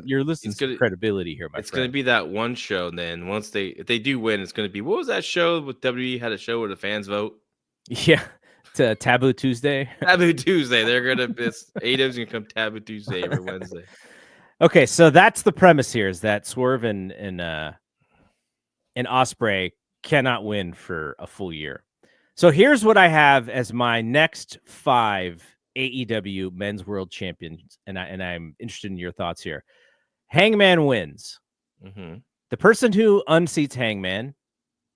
you're losing some credibility here, my friend. It's going to be that one show. And then if they do win, it's going to be, what was that show with WWE had a show where the fans vote? Yeah, to Taboo Tuesday. Taboo Tuesday. They're going to AEW's going to come Taboo Tuesday every Wednesday. Okay, so that's the premise here: is that Swerve and Ospreay cannot win for a full year. So here's what I have as my next 5 AEW Men's World Champions, and I'm interested in your thoughts here. Hangman wins. Mm-hmm. The person who unseats Hangman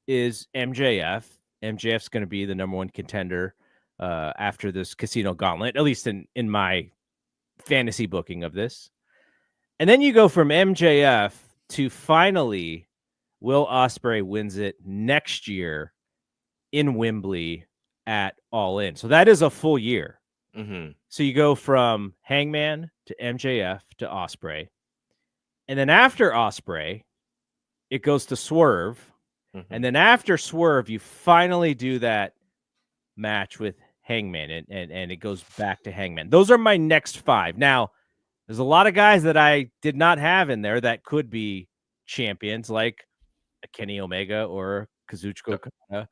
is MJF. MJF's going to be the number 1 contender after this Casino Gauntlet, at least in my fantasy booking of this. And then you go from MJF to finally Will Ospreay wins it next year in Wembley at All In. So that is a full year. Mm-hmm. So you go from Hangman to MJF to Ospreay. And then after Ospreay, it goes to Swerve. Mm-hmm. And then after Swerve, you finally do that match with Hangman, and it goes back to Hangman. Those are my next 5. Now, there's a lot of guys that I did not have in there that could be champions, like a Kenny Omega or Kazuchika Okada.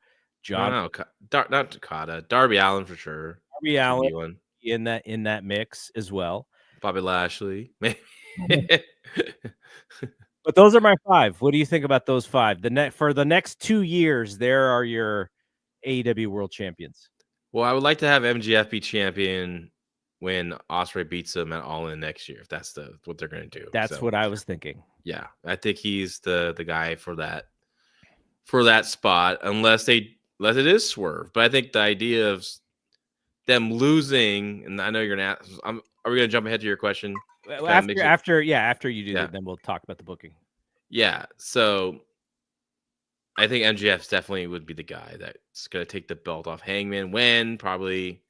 Not Takada. Darby Allin for sure. Darby Allin in that mix as well. Bobby Lashley. But those are my 5. What do you think about those 5? For the next 2 years, there are your AEW World Champions. Well, I would like to have MJF be champion when Ospreay beats him at All In next year, if that's what they're going to do. That's what I was thinking. Yeah, I think he's the guy for that spot, unless it is Swerve. But I think the idea of them losing, and I know you're going to ask, are we going to jump ahead to your question? After you do that, then we'll talk about the booking. Yeah, so I think MJF definitely would be the guy that's going to take the belt off Hangman when probably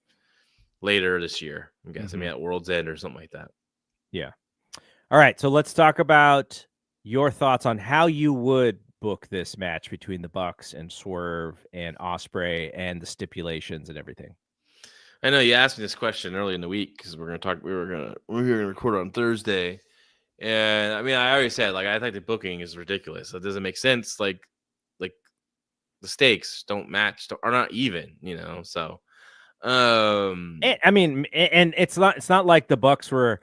later this year. I'm guessing at World's End or something like that. Yeah. All right, so let's talk about your thoughts on how you would book this match between the Bucks and Swerve and Ospreay and the stipulations and everything. I know you asked me this question early in the week because we were going to record on Thursday. And I mean, I already said, like, I think the booking is ridiculous. It doesn't make sense. Like the stakes don't match or not even, so. I mean, and it's not like the Bucks were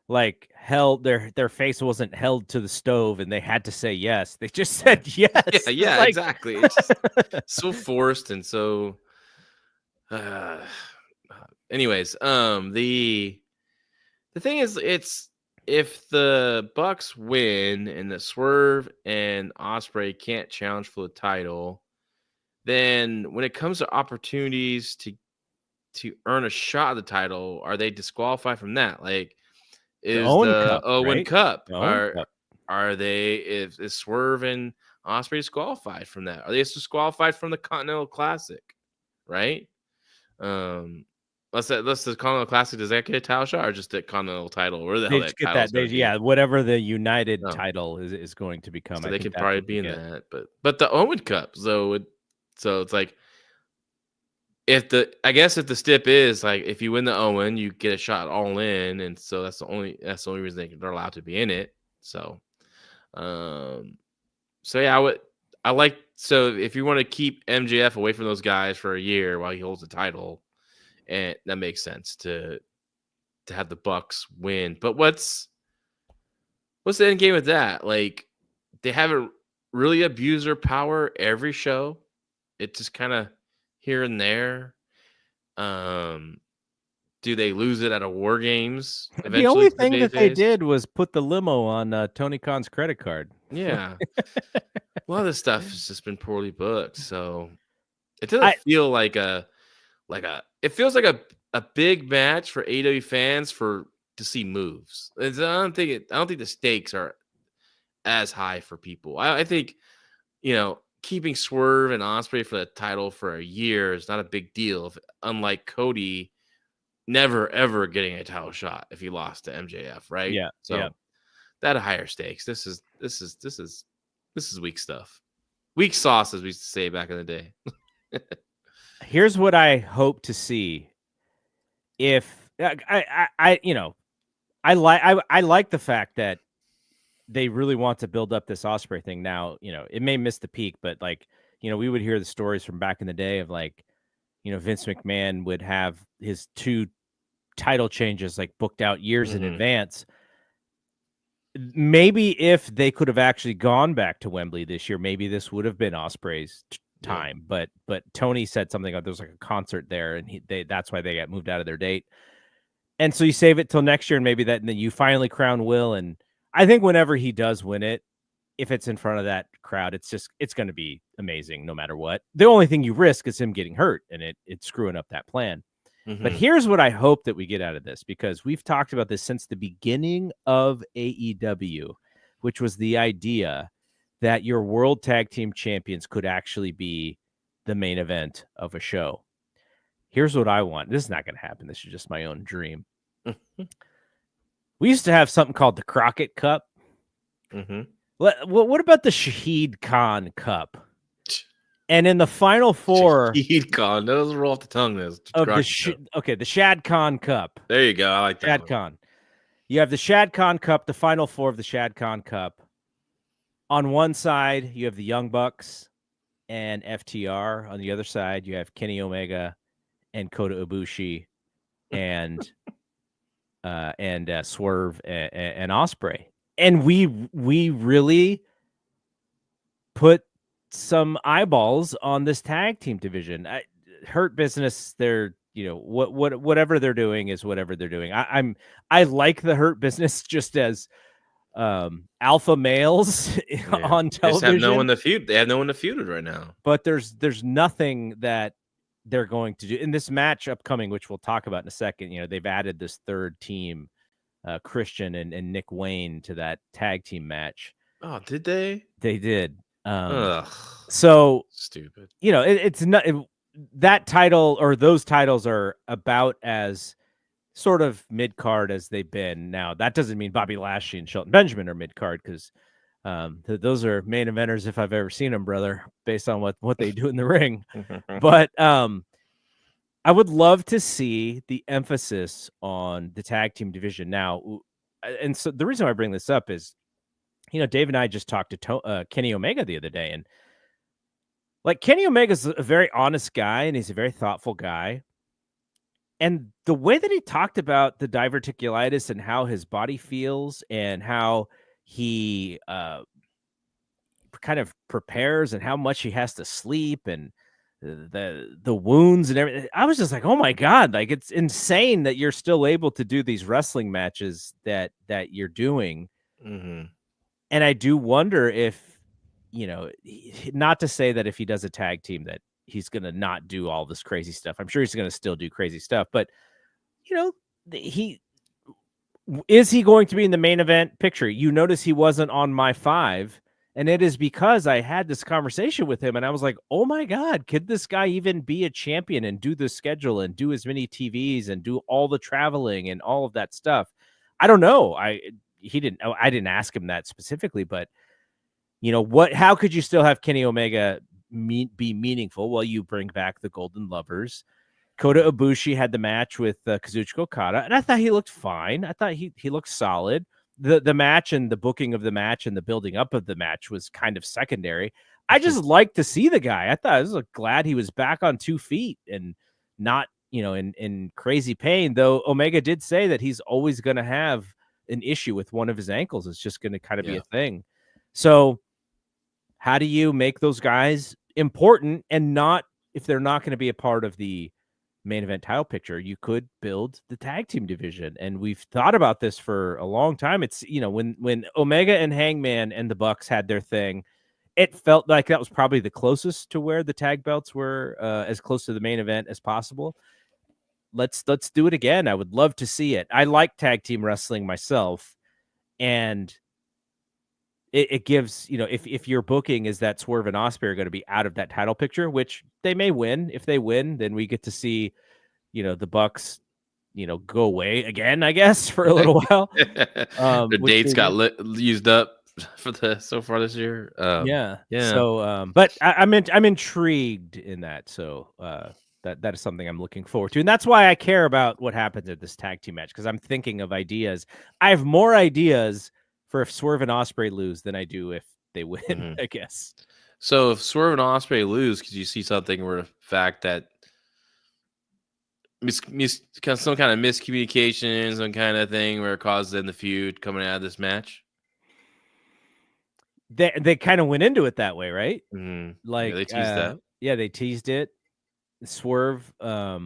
like held, their face wasn't held to the stove and they had to say yes. They just said yes. Yeah, exactly. It's just so forced and so anyways, the thing is, it's if the Bucks win and the Swerve and Ospreay can't challenge for the title, then when it comes to opportunities to earn a shot at the title, are they disqualified from that? Like, is the Owen Cup, are they, is Swerve and Ospreay disqualified from that? Are they disqualified from the Continental Classic? Right? Let's the Continental Classic, does that get a title shot or just the Continental title? Or the hell that title? Whatever the United title is going to become. So they could probably be in that, but the Owen Cup, so it's like, if the stip is like, if you win the Owen, you get a shot All In, and so that's the only reason they're allowed to be in it. So, yeah, so if you want to keep MJF away from those guys for a year while he holds the title, and that makes sense to have the Bucks win. But what's the end game with that? Like, they haven't really abused their power every show. It just kind of here and there. Do they lose it at a War Games eventually? The only for thing that they babyface? did was put the limo on Tony Khan's credit card. Yeah. A lot of this stuff has just been poorly booked, so it doesn't feel like it feels like a big match for AEW fans to see moves. I don't think the stakes are as high for people. I think, keeping Swerve and Ospreay for the title for a year is not a big deal. Unlike Cody never ever getting a title shot if he lost to MJF, right? Yeah. So yeah. that higher stakes. This is weak stuff. Weak sauce, as we used to say back in the day. Here's what I hope to see. If I like the fact that they really want to build up this Ospreay thing now. It may miss the peak, but we would hear the stories from back in the day of Vince McMahon would have his 2 title changes booked out years in advance. Maybe if they could have actually gone back to Wembley this year, maybe this would have been Ospreay's time. But Tony said something like there was a concert there, and that's why they got moved out of their date. And so you save it till next year, and maybe and then you finally crown Will. And I think whenever he does win it, if it's in front of that crowd, it's going to be amazing no matter what. The only thing you risk is him getting hurt and it's screwing up that plan. But here's what I hope that we get out of this, because we've talked about this since the beginning of AEW, which was the idea that your World Tag Team Champions could actually be the main event of a show. Here's what I want. This is not going to happen. This is just my own dream. We used to have something called the Crockett Cup. What about the Shahid Khan Cup? And in the final 4, Shahid Khan, that doesn't roll off the tongue. The Shad Khan Cup. There you go. I like that. Shad Khan. You have the Shad Khan Cup, the final 4 of the Shad Khan Cup. On one side, you have the Young Bucks and FTR. On the other side, you have Kenny Omega and Kota Ibushi and Swerve and Ospreay. And we really put some eyeballs on this tag team division. Hurt Business, they're whatever they're doing is whatever they're doing. I like the Hurt Business just as alpha males on television. They just have no one to feud. They have no one to feud with right now. But there's nothing that they're going to do in this match upcoming, which we'll talk about in a second. They've added this third team, Christian and Nick Wayne, to that tag team match. Oh, did they? They did. So stupid. It's not that title, or those titles are about as sort of mid card as they've been. Now that doesn't mean Bobby Lashley and Shelton Benjamin are mid card, because those are main eventers if I've ever seen them, brother, based on what they do in the ring. But I would love to see the emphasis on the tag team division now. And so the reason why I bring this up is, Dave and I just talked to Kenny Omega the other day, and Kenny Omega's a very honest guy, and he's a very thoughtful guy. And the way that he talked about the diverticulitis and how his body feels and how he kind of prepares and how much he has to sleep and the wounds and everything, I was just like, oh my God, it's insane that you're still able to do these wrestling matches that you're doing. And I do wonder if, not to say that if he does a tag team that he's going to not do all this crazy stuff. I'm sure he's going to still do crazy stuff, but is he going to be in the main event picture? You notice he wasn't on my 5, and it is because I had this conversation with him and I was like, oh my God, could this guy even be a champion and do the schedule and do as many TVs and do all the traveling and all of that stuff? I don't know. I didn't ask him that specifically, but how could you still have Kenny Omega be meaningful? Well, you bring back the Golden Lovers. Kota Ibushi had the match with Kazuchika Okada, and I thought he looked fine. I thought he looked solid. The match and the booking of the match and the building up of the match was kind of secondary. I just like to see the guy. I was glad he was back on 2 feet and not, in crazy pain, though Omega did say that he's always going to have an issue with one of his ankles. It's just going to kind of be a thing. So how do you make those guys important and not if they're not going to be a part of the main event title picture, you could build the tag team division. And we've thought about this for a long time. It's, when Omega and Hangman and the Bucks had their thing, it felt like that was probably the closest to where the tag belts were, as close to the main event as possible. Let's do it again. I would love to see it. I like tag team wrestling myself, and it gives, if your booking is that Swerve and Ospreay are going to be out of that title picture, which they may win. If they win, then we get to see, the Bucks, go away again, I guess, for a little while. The dates got used up so far this year. Yeah. Yeah. So, but I'm intrigued in that. So, that is something I'm looking forward to, and that's why I care about what happens at this tag team match, because I'm thinking of ideas. I have more ideas for if Swerve and Ospreay lose than I do if they win, I guess. So if Swerve and Ospreay lose, could you see something where the fact that some kind of miscommunication, some kind of thing where it causes them the feud coming out of this match? They kind of went into it that way, right? Like, yeah, they teased that. Yeah, they teased it. Swerve, that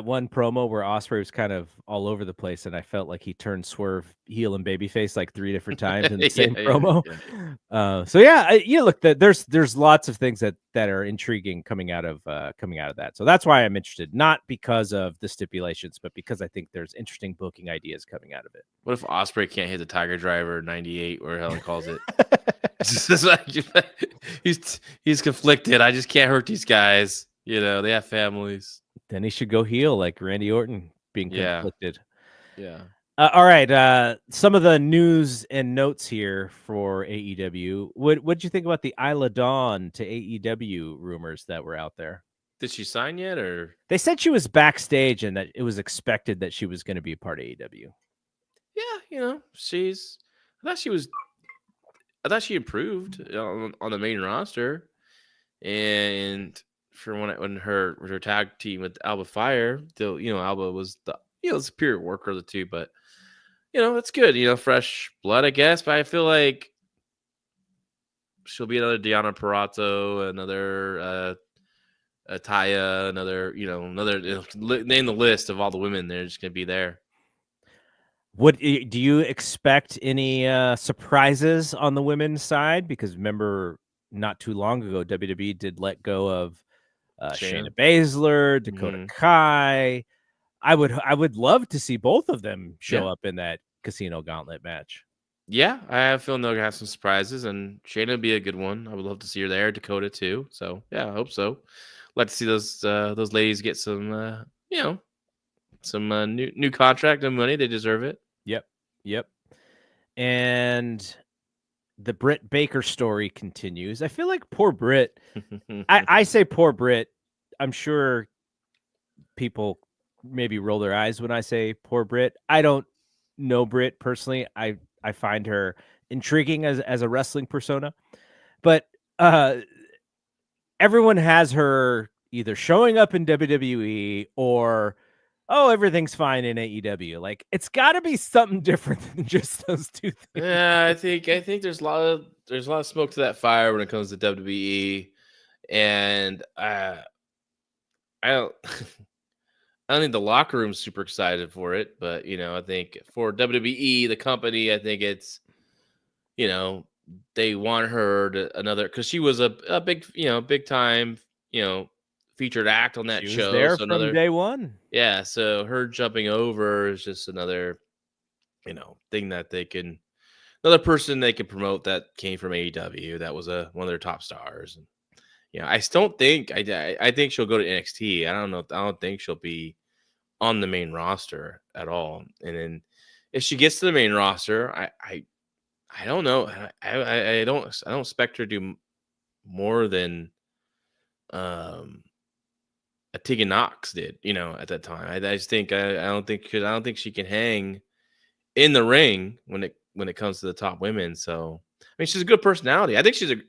one promo where Ospreay was kind of all over the place, and I felt like he turned Swerve heel and babyface like 3 different times in the same promo. So look, there's lots of things that are intriguing coming out of that. So that's why I'm interested, not because of the stipulations, but because I think there's interesting booking ideas coming out of it. What if Ospreay can't hit the Tiger Driver 98, or Helen calls it? He's conflicted. I just can't hurt these guys. They have families. Then he should go heel like Randy Orton, being conflicted. Yeah. All right. Some of the news and notes here for AEW. What'd you think about the Isla Dawn to AEW rumors that were out there? Did she sign yet, or they said she was backstage and that it was expected that she was going to be a part of AEW? Yeah, I thought she improved on the main roster, and for when her tag team with Alba Fire, Alba was the superior worker of the two, but that's good. Fresh blood, I guess. But I feel like she'll be another Deonna Purrazzo, another Taya, another name the list of all the women. They're just gonna be there. What do you expect any surprises on the women's side? Because remember, not too long ago, WWE did let go of Shayna Baszler, Dakota Kai. I would love to see both of them show up in that Casino Gauntlet match. Yeah, I have a feeling they'll have some surprises, and Shayna would be a good one. I would love to see her there. Dakota too. So yeah, I hope so. Like to see those ladies get some some new contract and money. They deserve it. Yep. And the Britt Baker story continues. I feel like poor Britt. I say poor Britt. I'm sure people maybe roll their eyes when I say poor Britt. I don't know Britt personally. I find her intriguing as a wrestling persona, but everyone has her either showing up in WWE or everything's fine in AEW. Like, it's got to be something different than just those two things. Yeah, I think there's a lot of smoke to that fire when it comes to WWE, and I don't think the locker room's super excited for it, but I think for WWE, the company, I think it's they want her to another, because she was a big big time featured act on that she show. Was there so from day one. Yeah, so her jumping over is just another thing that another person they can promote that came from AEW that was one of their top stars. And I don't think I think she'll go to NXT. I don't think she'll be on the main roster at all. And then if she gets to the main roster, I don't know. I don't expect her to do more than a Tegan Nox did, at that time. I just think I don't think she can hang in the ring when it comes to the top women. So I mean, she's a good personality. I think she'd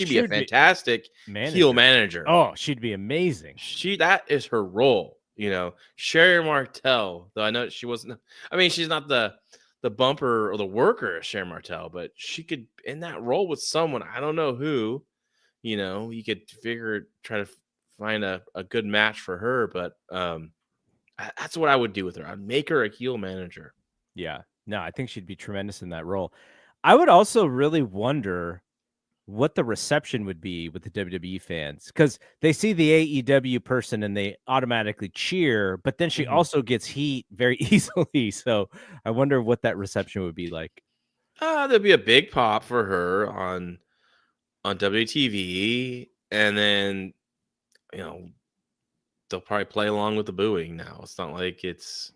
be a fantastic heel manager. Oh, she'd be amazing. That is her role. Sherry Martel, though I know she wasn't. I mean, she's not the bumper or the worker of Sherry Martel, but she could in that role with someone. I don't know who. You could try to find a good match for her, but that's what I would do with her. I'd make her a heel manager. Yeah. No, I think she'd be tremendous in that role. I would also really wonder what the reception would be with the WWE fans, because they see the AEW person and they automatically cheer, but then she also gets heat very easily. So I wonder what that reception would be like. There'd be a big pop for her on WTV, and then they'll probably play along with the booing. Now it's not like it's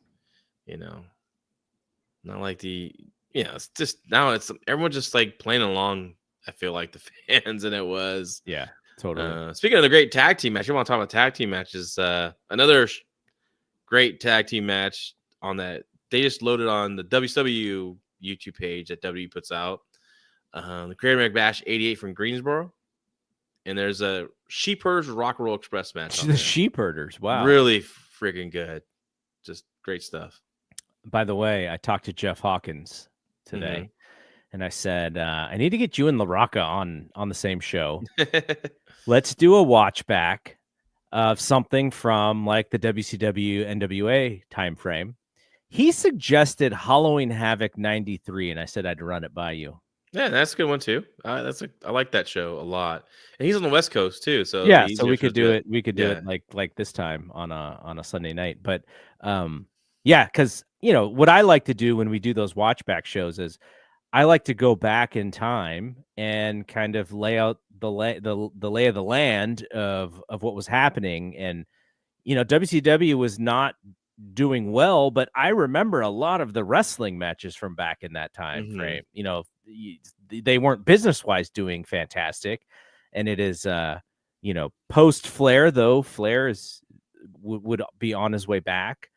not like it's just now it's everyone just like playing along. I feel like the fans, and it was totally. Speaking of the great tag team match, you want to talk about tag team matches? Another great tag team match on that they just loaded on the WCW YouTube page that WWE puts out. The Creator McBash 88 from Greensboro, and there's a Sheepherders Rock and Roll Express match. The Sheepherders, wow, really freaking good, just great stuff. By the way, I talked to Jeff Hawkins today, and I said I need to get you and LaRocca on the same show. Let's do a watch back of something from like the WCW NWA time frame. He suggested Halloween Havoc 93, and I said I'd run it by you. Yeah, that's a good one too. I like that show a lot, and he's on the West Coast too. So yeah, so we could do it. We could do Yeah. it like this time on a Sunday night. But yeah, because what I like to do when we do those watch back shows is I like to go back in time and kind of lay out the lay of the land of what was happening. And WCW was not doing well, but I remember a lot of the wrestling matches from back in that time frame. They weren't business-wise doing fantastic, and it is post Flair, though Flair would be on his way back.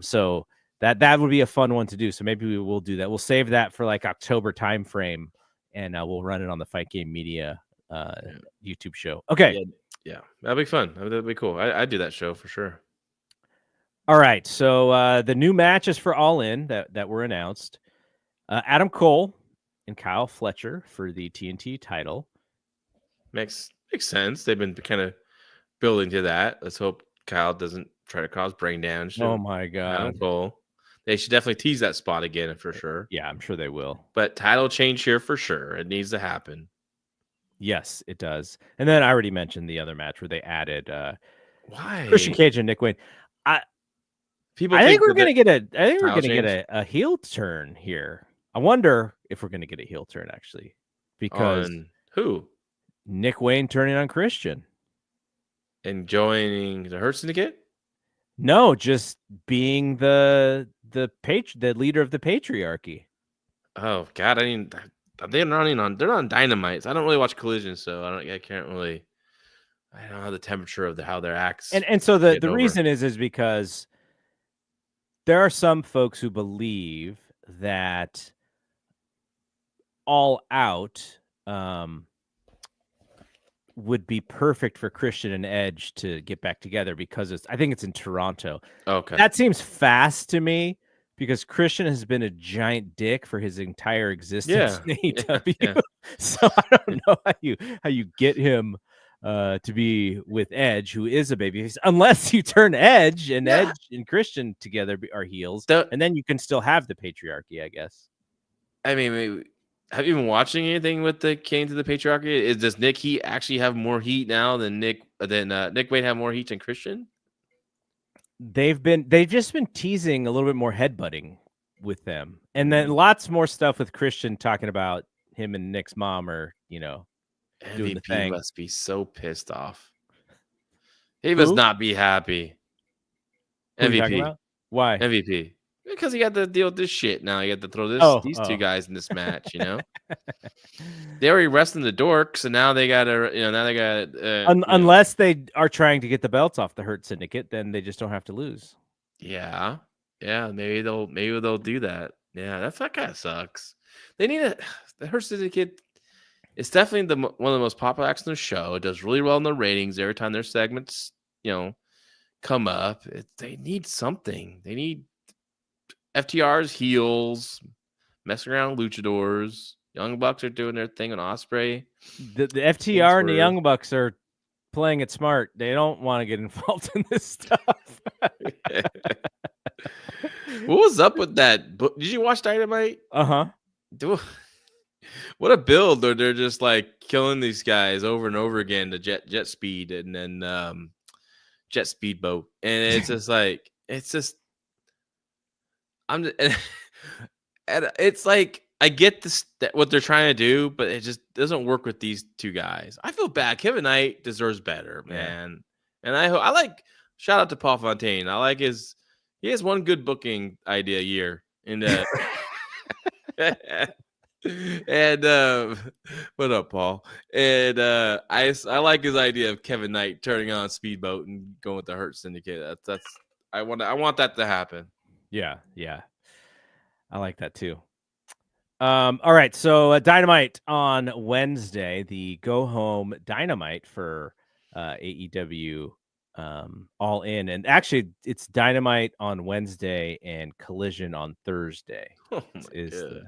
So that would be a fun one to do. So maybe we will do that. We'll save that for like October time frame, and we'll run it on the Fight Game Media YouTube show. Okay. Yeah, that'd be fun. That'd be cool. I'd do that show for sure. All right, so the new matches for All In that were announced: Adam Cole and Kyle Fletcher for the TNT title. Makes sense. They've been kind of building to that. Let's hope Kyle doesn't try to cause brain damage. Oh my God, Adam Cole. They should definitely tease that spot again for sure. Yeah, I'm sure they will. But title change here for sure. It needs to happen. Yes, it does. And then I already mentioned the other match where they added why Christian Cage and Nick Wayne. I think we're gonna get a heel turn here. I wonder if we're gonna get a heel turn actually, because on who? Nick Wayne turning on Christian and joining the Hurt Syndicate. No, just being the leader of the patriarchy. Oh God, they're on Dynamite. I don't really watch Collision, so I can't really. I don't know the temperature of how their acts. And so the reason is because there are some folks who believe that All Out would be perfect for Christian and Edge to get back together because I think it's in Toronto. Okay. That seems fast to me because Christian has been a giant dick for his entire existence in AEW. Yeah. So I don't know how you get him to be with Edge, who is a babyface, unless you turn Edge and Edge and Christian together are heels, and then you can still have the patriarchy, I guess. I mean, have you been watching anything with the King to the Patriarchy? Does Nick Heat actually have more heat now than Nick Wayne have more heat than Christian? They've just been teasing a little bit more headbutting with them, and then lots more stuff with Christian talking about him and Nick's mom are doing the thing. Must be so pissed off. He must not be happy. MVP. Why? MVP. Because he got to deal with this shit now. You got to throw these two guys in this match, They already wrestling the dork, so now they got to, unless they are trying to get the belts off the Hurt Syndicate, then they just don't have to lose. Yeah. Yeah, maybe they'll do that. Yeah, that kind of sucks. They need the Hurt Syndicate. It's definitely one of the most popular acts on the show. It does really well in the ratings every time their segments, come up. They need something. They need FTR's heels, messing around with luchadors. Young Bucks are doing their thing on Osprey. The FTR and the Young Bucks are playing it smart. They don't want to get involved in this stuff. What was up with that? Did you watch Dynamite? Uh-huh. What a build! They're just like killing these guys over and over again. The jet speed and then jet speedboat, and it's just like and it's like I get this what they're trying to do, but it just doesn't work with these two guys. I feel bad. Kevin Knight deserves better, man. And I like shout out to Paul Fontaine. I like he has one good booking idea a year, and and what up, Paul? And I like his idea of Kevin Knight turning on Speedboat and going with the Hurt Syndicate. That's I want that to happen. Yeah. I like that too. All right, so Dynamite on Wednesday, the go home Dynamite for AEW All In, and actually it's Dynamite on Wednesday and Collision on Thursday. Oh my God.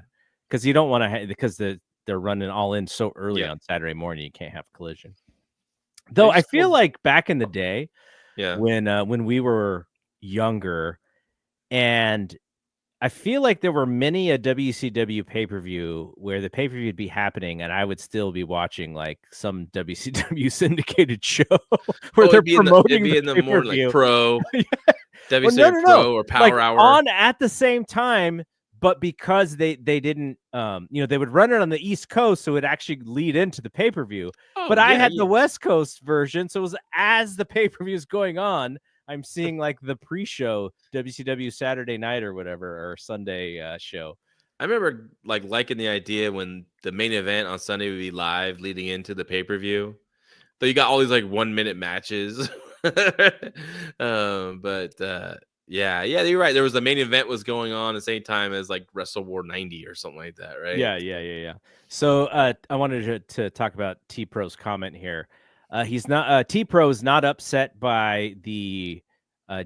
Because you don't want to because they're running All In so early on Saturday morning, you can't have Collision. Though I feel like back in the day, when we were younger, and I feel like there were many a WCW pay-per-view where the pay-per-view would be happening and I would still be watching like some WCW syndicated show where they're promoting the more like pro WCW well, no. Pro or Power like, Hour on at the same time, but because they didn't they would run it on the East Coast, so it would actually lead into the pay-per-view. But I had the West Coast version, so it was as the pay-per-view is going on, I'm seeing like the pre-show WCW Saturday night or whatever, or Sunday show. I remember liking the idea when the main event on Sunday would be live leading into the pay-per-view. So you got all these like 1 minute matches. Yeah, you're right. There was the main event was going on at the same time as like Wrestle War 90 or something like that, right? Yeah. So I wanted to talk about T-Pro's comment here. He's not T-Pro is not upset by the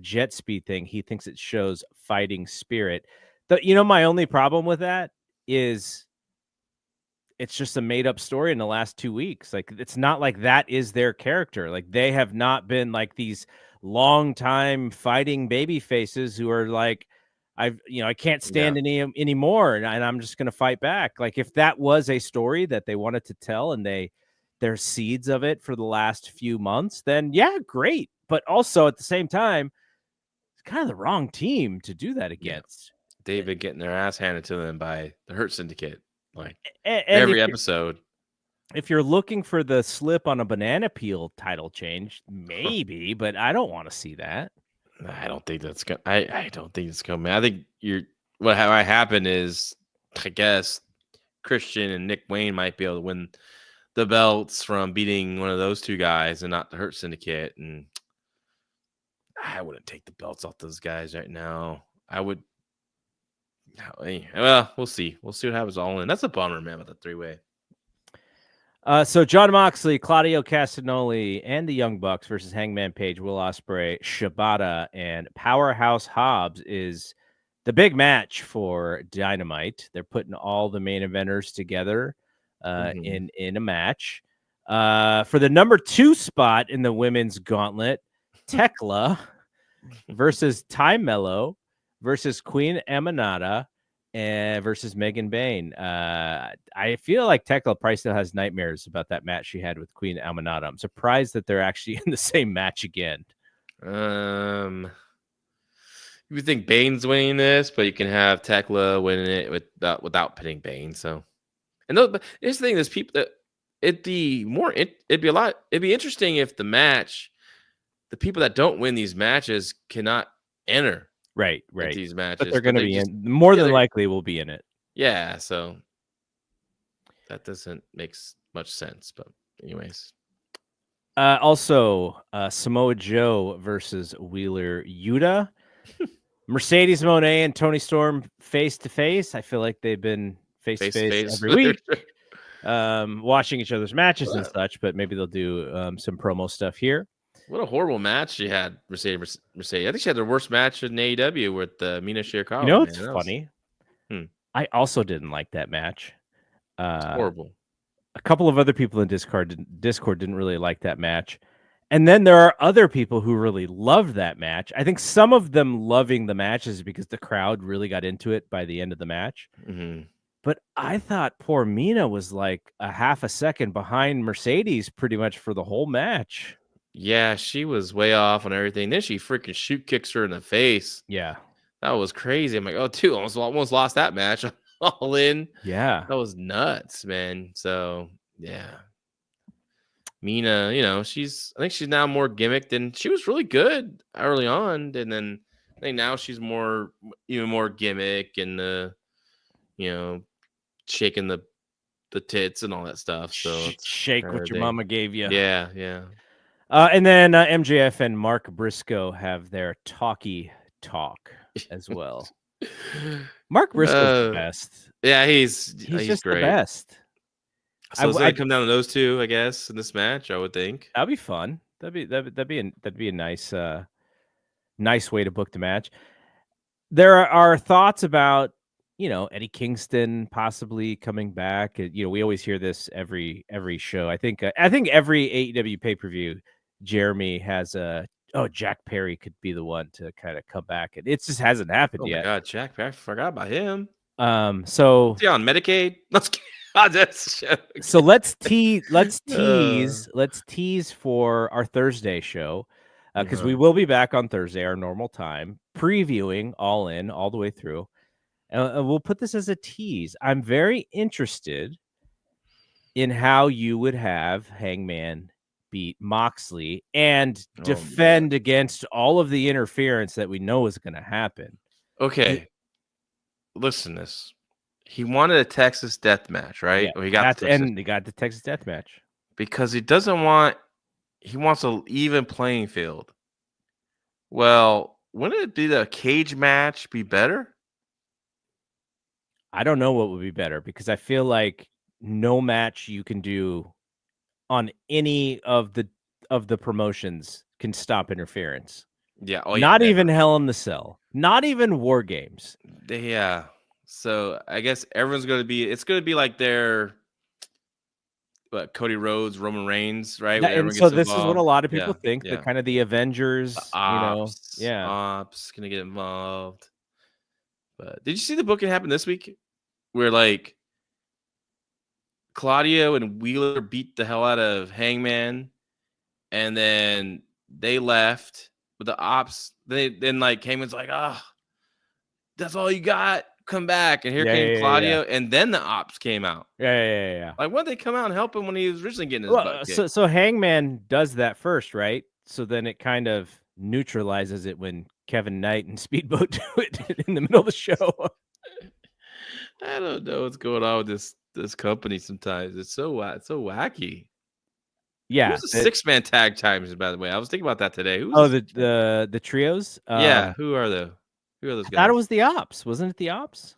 jet speed thing. He thinks it shows fighting spirit. My only problem with that is it's just a made up story in the last 2 weeks. Like, it's not like that is their character. Like, they have not been like these long time fighting baby faces who are like, I can't stand anymore, and I'm just going to fight back. Like, if that was a story that they wanted to tell and there's seeds of it for the last few months, then yeah, great. But also at the same time, it's kind of the wrong team to do that against. David getting their ass handed to them by the Hurt Syndicate, like and every episode. If you're looking for the slip on a banana peel title change, maybe, but I don't want to see that. I don't think that's gonna. I don't think it's coming. I think what happened is, I guess Christian and Nick Wayne might be able to win the belts from beating one of those two guys and not the Hurt Syndicate. And I wouldn't take the belts off those guys right now. I would. Well, we'll see. We'll see what happens All In. That's a bummer, man, with the 3-way. So Jon Moxley, Claudio Castagnoli, and the Young Bucks versus Hangman Page, Will Ospreay, Shibata, and Powerhouse Hobbs is the big match for Dynamite. They're putting all the main eventers together in a match. For the number 2 spot in the women's gauntlet, Tekla versus Ty Mello versus Queen Aminata and versus Megan Bain. I feel like Tekla probably still has nightmares about that match she had with Queen Aminata. I'm surprised that they're actually in the same match again. You would think Bane's winning this, but you can have Tekla winning it without pitting Bane. So, but here's the thing: there's people that it'd be interesting if the people that don't win these matches cannot enter. Right. These matches, but they're going to be more than likely will be in it. Yeah, so that doesn't make much sense. But anyways, also Samoa Joe versus Wheeler Yuta, Mercedes Moné and Toni Storm face to face. I feel like they've been face to face every week, watching each other's matches and such. But maybe they'll do some promo stuff here. What a horrible match she had, Mercedes. I think she had the worst match in AEW with Mina Shirakawa. It's funny. I also didn't like that match. It's horrible. A couple of other people in Discord didn't really like that match. And then there are other people who really loved that match. I think some of them loving the match is because the crowd really got into it by the end of the match. Mm-hmm. But I thought poor Mina was like a half a second behind Mercedes pretty much for the whole match. Yeah, she was way off on everything. Then she freaking shoot kicks her in the face. Yeah. That was crazy. I'm like, oh, dude, almost lost that match. All in. Yeah. That was nuts, man. So, yeah. Mina, I think she's now more gimmicked, and she was really good early on. And then I think now she's even more gimmick and, shaking the tits and all that stuff. So it's Shake kinda what your thing. mama gave you. Yeah, yeah. And then MJF and Mark Briscoe have their talkie talk as well. Mark Briscoe's the best. Yeah, he's just great. the best. So it's gonna come down to those two, I guess, in this match. I would think that'd be fun. That'd be a nice nice way to book the match. There are thoughts about Eddie Kingston possibly coming back. We always hear this every show. I think every AEW pay-per-view, Jeremy has Jack Perry could be the one to kind of come back, and it just hasn't happened yet. Oh my God, Jack Perry! I forgot about him. So is he on Medicaid? So let's tease for our Thursday show because we will be back on Thursday, our normal time, previewing All In all the way through. And we'll put this as a tease. I'm very interested in how you would have Hangman beat Moxley and defend against all of the interference that we know is going to happen. Okay. Listen to this. He wanted a Texas death match, right? Yeah, he got the Texas death match. Because he wants an even playing field. Well, wouldn't it be the cage match be better? I don't know what would be better because I feel like no match you can do on any of the promotions can stop interference. Yeah. Not even Hell in the Cell. Not even War Games. Yeah. So I guess it's going to be like their Cody Rhodes, Roman Reigns, right? And so this is what a lot of people think. Yeah. The kind of the Avengers, Ops, going to get involved. But did you see the booking happen this week? Where like Claudio and Wheeler beat the hell out of Hangman, and then they left with the Ops. Then like Hangman's like, that's all you got. Come back. And here came Claudio, and then the Ops came out. Yeah. Like, when did they come out and help him when he was originally getting his butt kicked? So Hangman does that first, right? So then it kind of neutralizes it when Kevin Knight and Speedboat do it in the middle of the show. I don't know what's going on with this company sometimes. It's so wacky. Yeah. Who's the 6-man tag times, by the way? I was thinking about that today. The trios? Yeah, who are those guys? I thought it was the Ops. Wasn't it the Ops?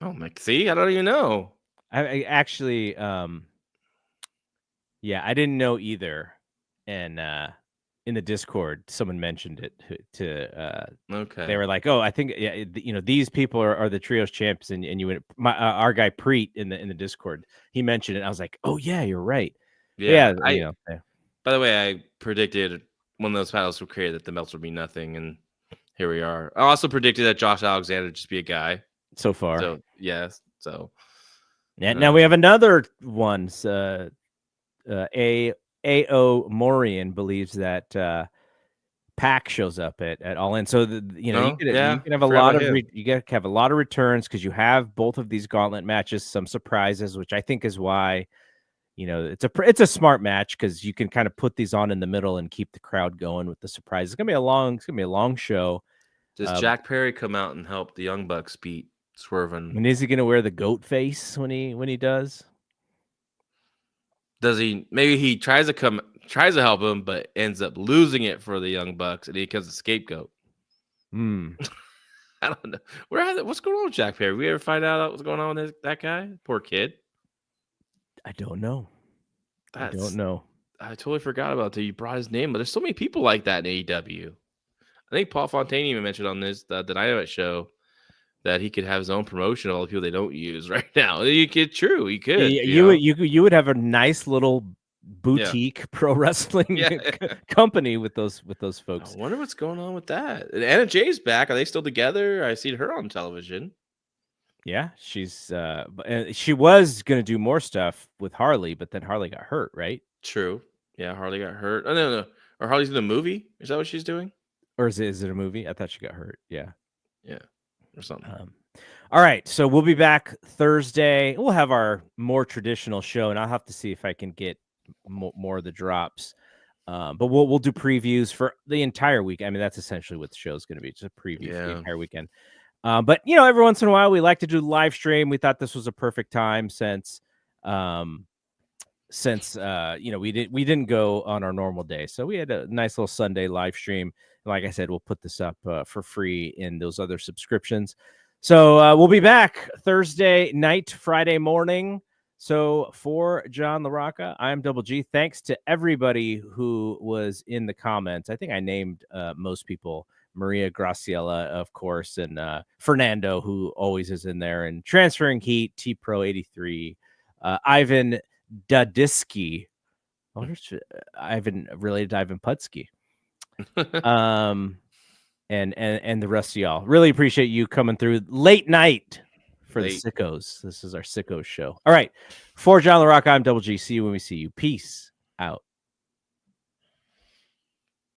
Oh my! See, I don't even know. I actually, I didn't know either. And in the Discord, someone mentioned it okay. They were like, "Oh, I think these people are the trios champs," and you went our guy Preet in the Discord. He mentioned it. I was like, "Oh yeah, you're right." Yeah. By the way, I predicted when those titles were created that the belts would be nothing, and here we are. I also predicted that Josh Alexander would just be a guy. So far. So yes. So now we have another one. A.O. Morian believes that Pac shows up at All In. So you can have a lot of have a lot of returns because you have both of these gauntlet matches, some surprises, which I think is why it's a smart match because you can kind of put these on in the middle and keep the crowd going with the surprise. It's gonna be a long show. Does Jack Perry come out and help the Young Bucks beat Swerve? And is he gonna wear the goat face when he does? Does he? Maybe he tries to help him, but ends up losing it for the Young Bucks, and he becomes a scapegoat. I don't know. What's going on with Jack Perry? We ever find out what's going on with that guy? Poor kid. I don't know. I don't know. I totally forgot about that. You brought his name, but there's so many people like that in AEW. I think Paul Fontaine even mentioned on this the Dynamite show that he could have his own promotion of all the people they don't use right now. You could, true, he could. You would have a nice little boutique pro wrestling company with those folks. I wonder what's going on with that. And Anna Jay's back. Are they still together? I seen her on television. Yeah, she's she was gonna do more stuff with Harley, but then Harley got hurt, right? True. Yeah, Harley got hurt. Oh no. Or Harley's in a movie? Is that what she's doing? Or is it a movie? I thought she got hurt. Yeah. Or something. All right, so we'll be back Thursday. We'll have our more traditional show, and I'll have to see if I can get more of the drops. But we'll do previews for the entire week. I mean, that's essentially what the show is going to be, just a preview for the entire weekend. But every once in a while we like to do live stream. We thought this was a perfect time since we didn't go on our normal day, so we had a nice little Sunday live stream. Like I said, we'll put this up for free in those other subscriptions. So we'll be back Thursday night, Friday morning. So for John LaRocca, I'm Double G. Thanks to everybody who was in the comments. I think I named most people. Maria Graciela, of course, and Fernando, who always is in there, and Transferring Heat, T-Pro 83, Ivan Dadiski. I wonder if Ivan related to Ivan Putski. And the rest of y'all. Really appreciate you coming through late night for the sickos. This is our sickos show. All right. For John LaRocca, I'm Double G. See you when we see you. Peace out.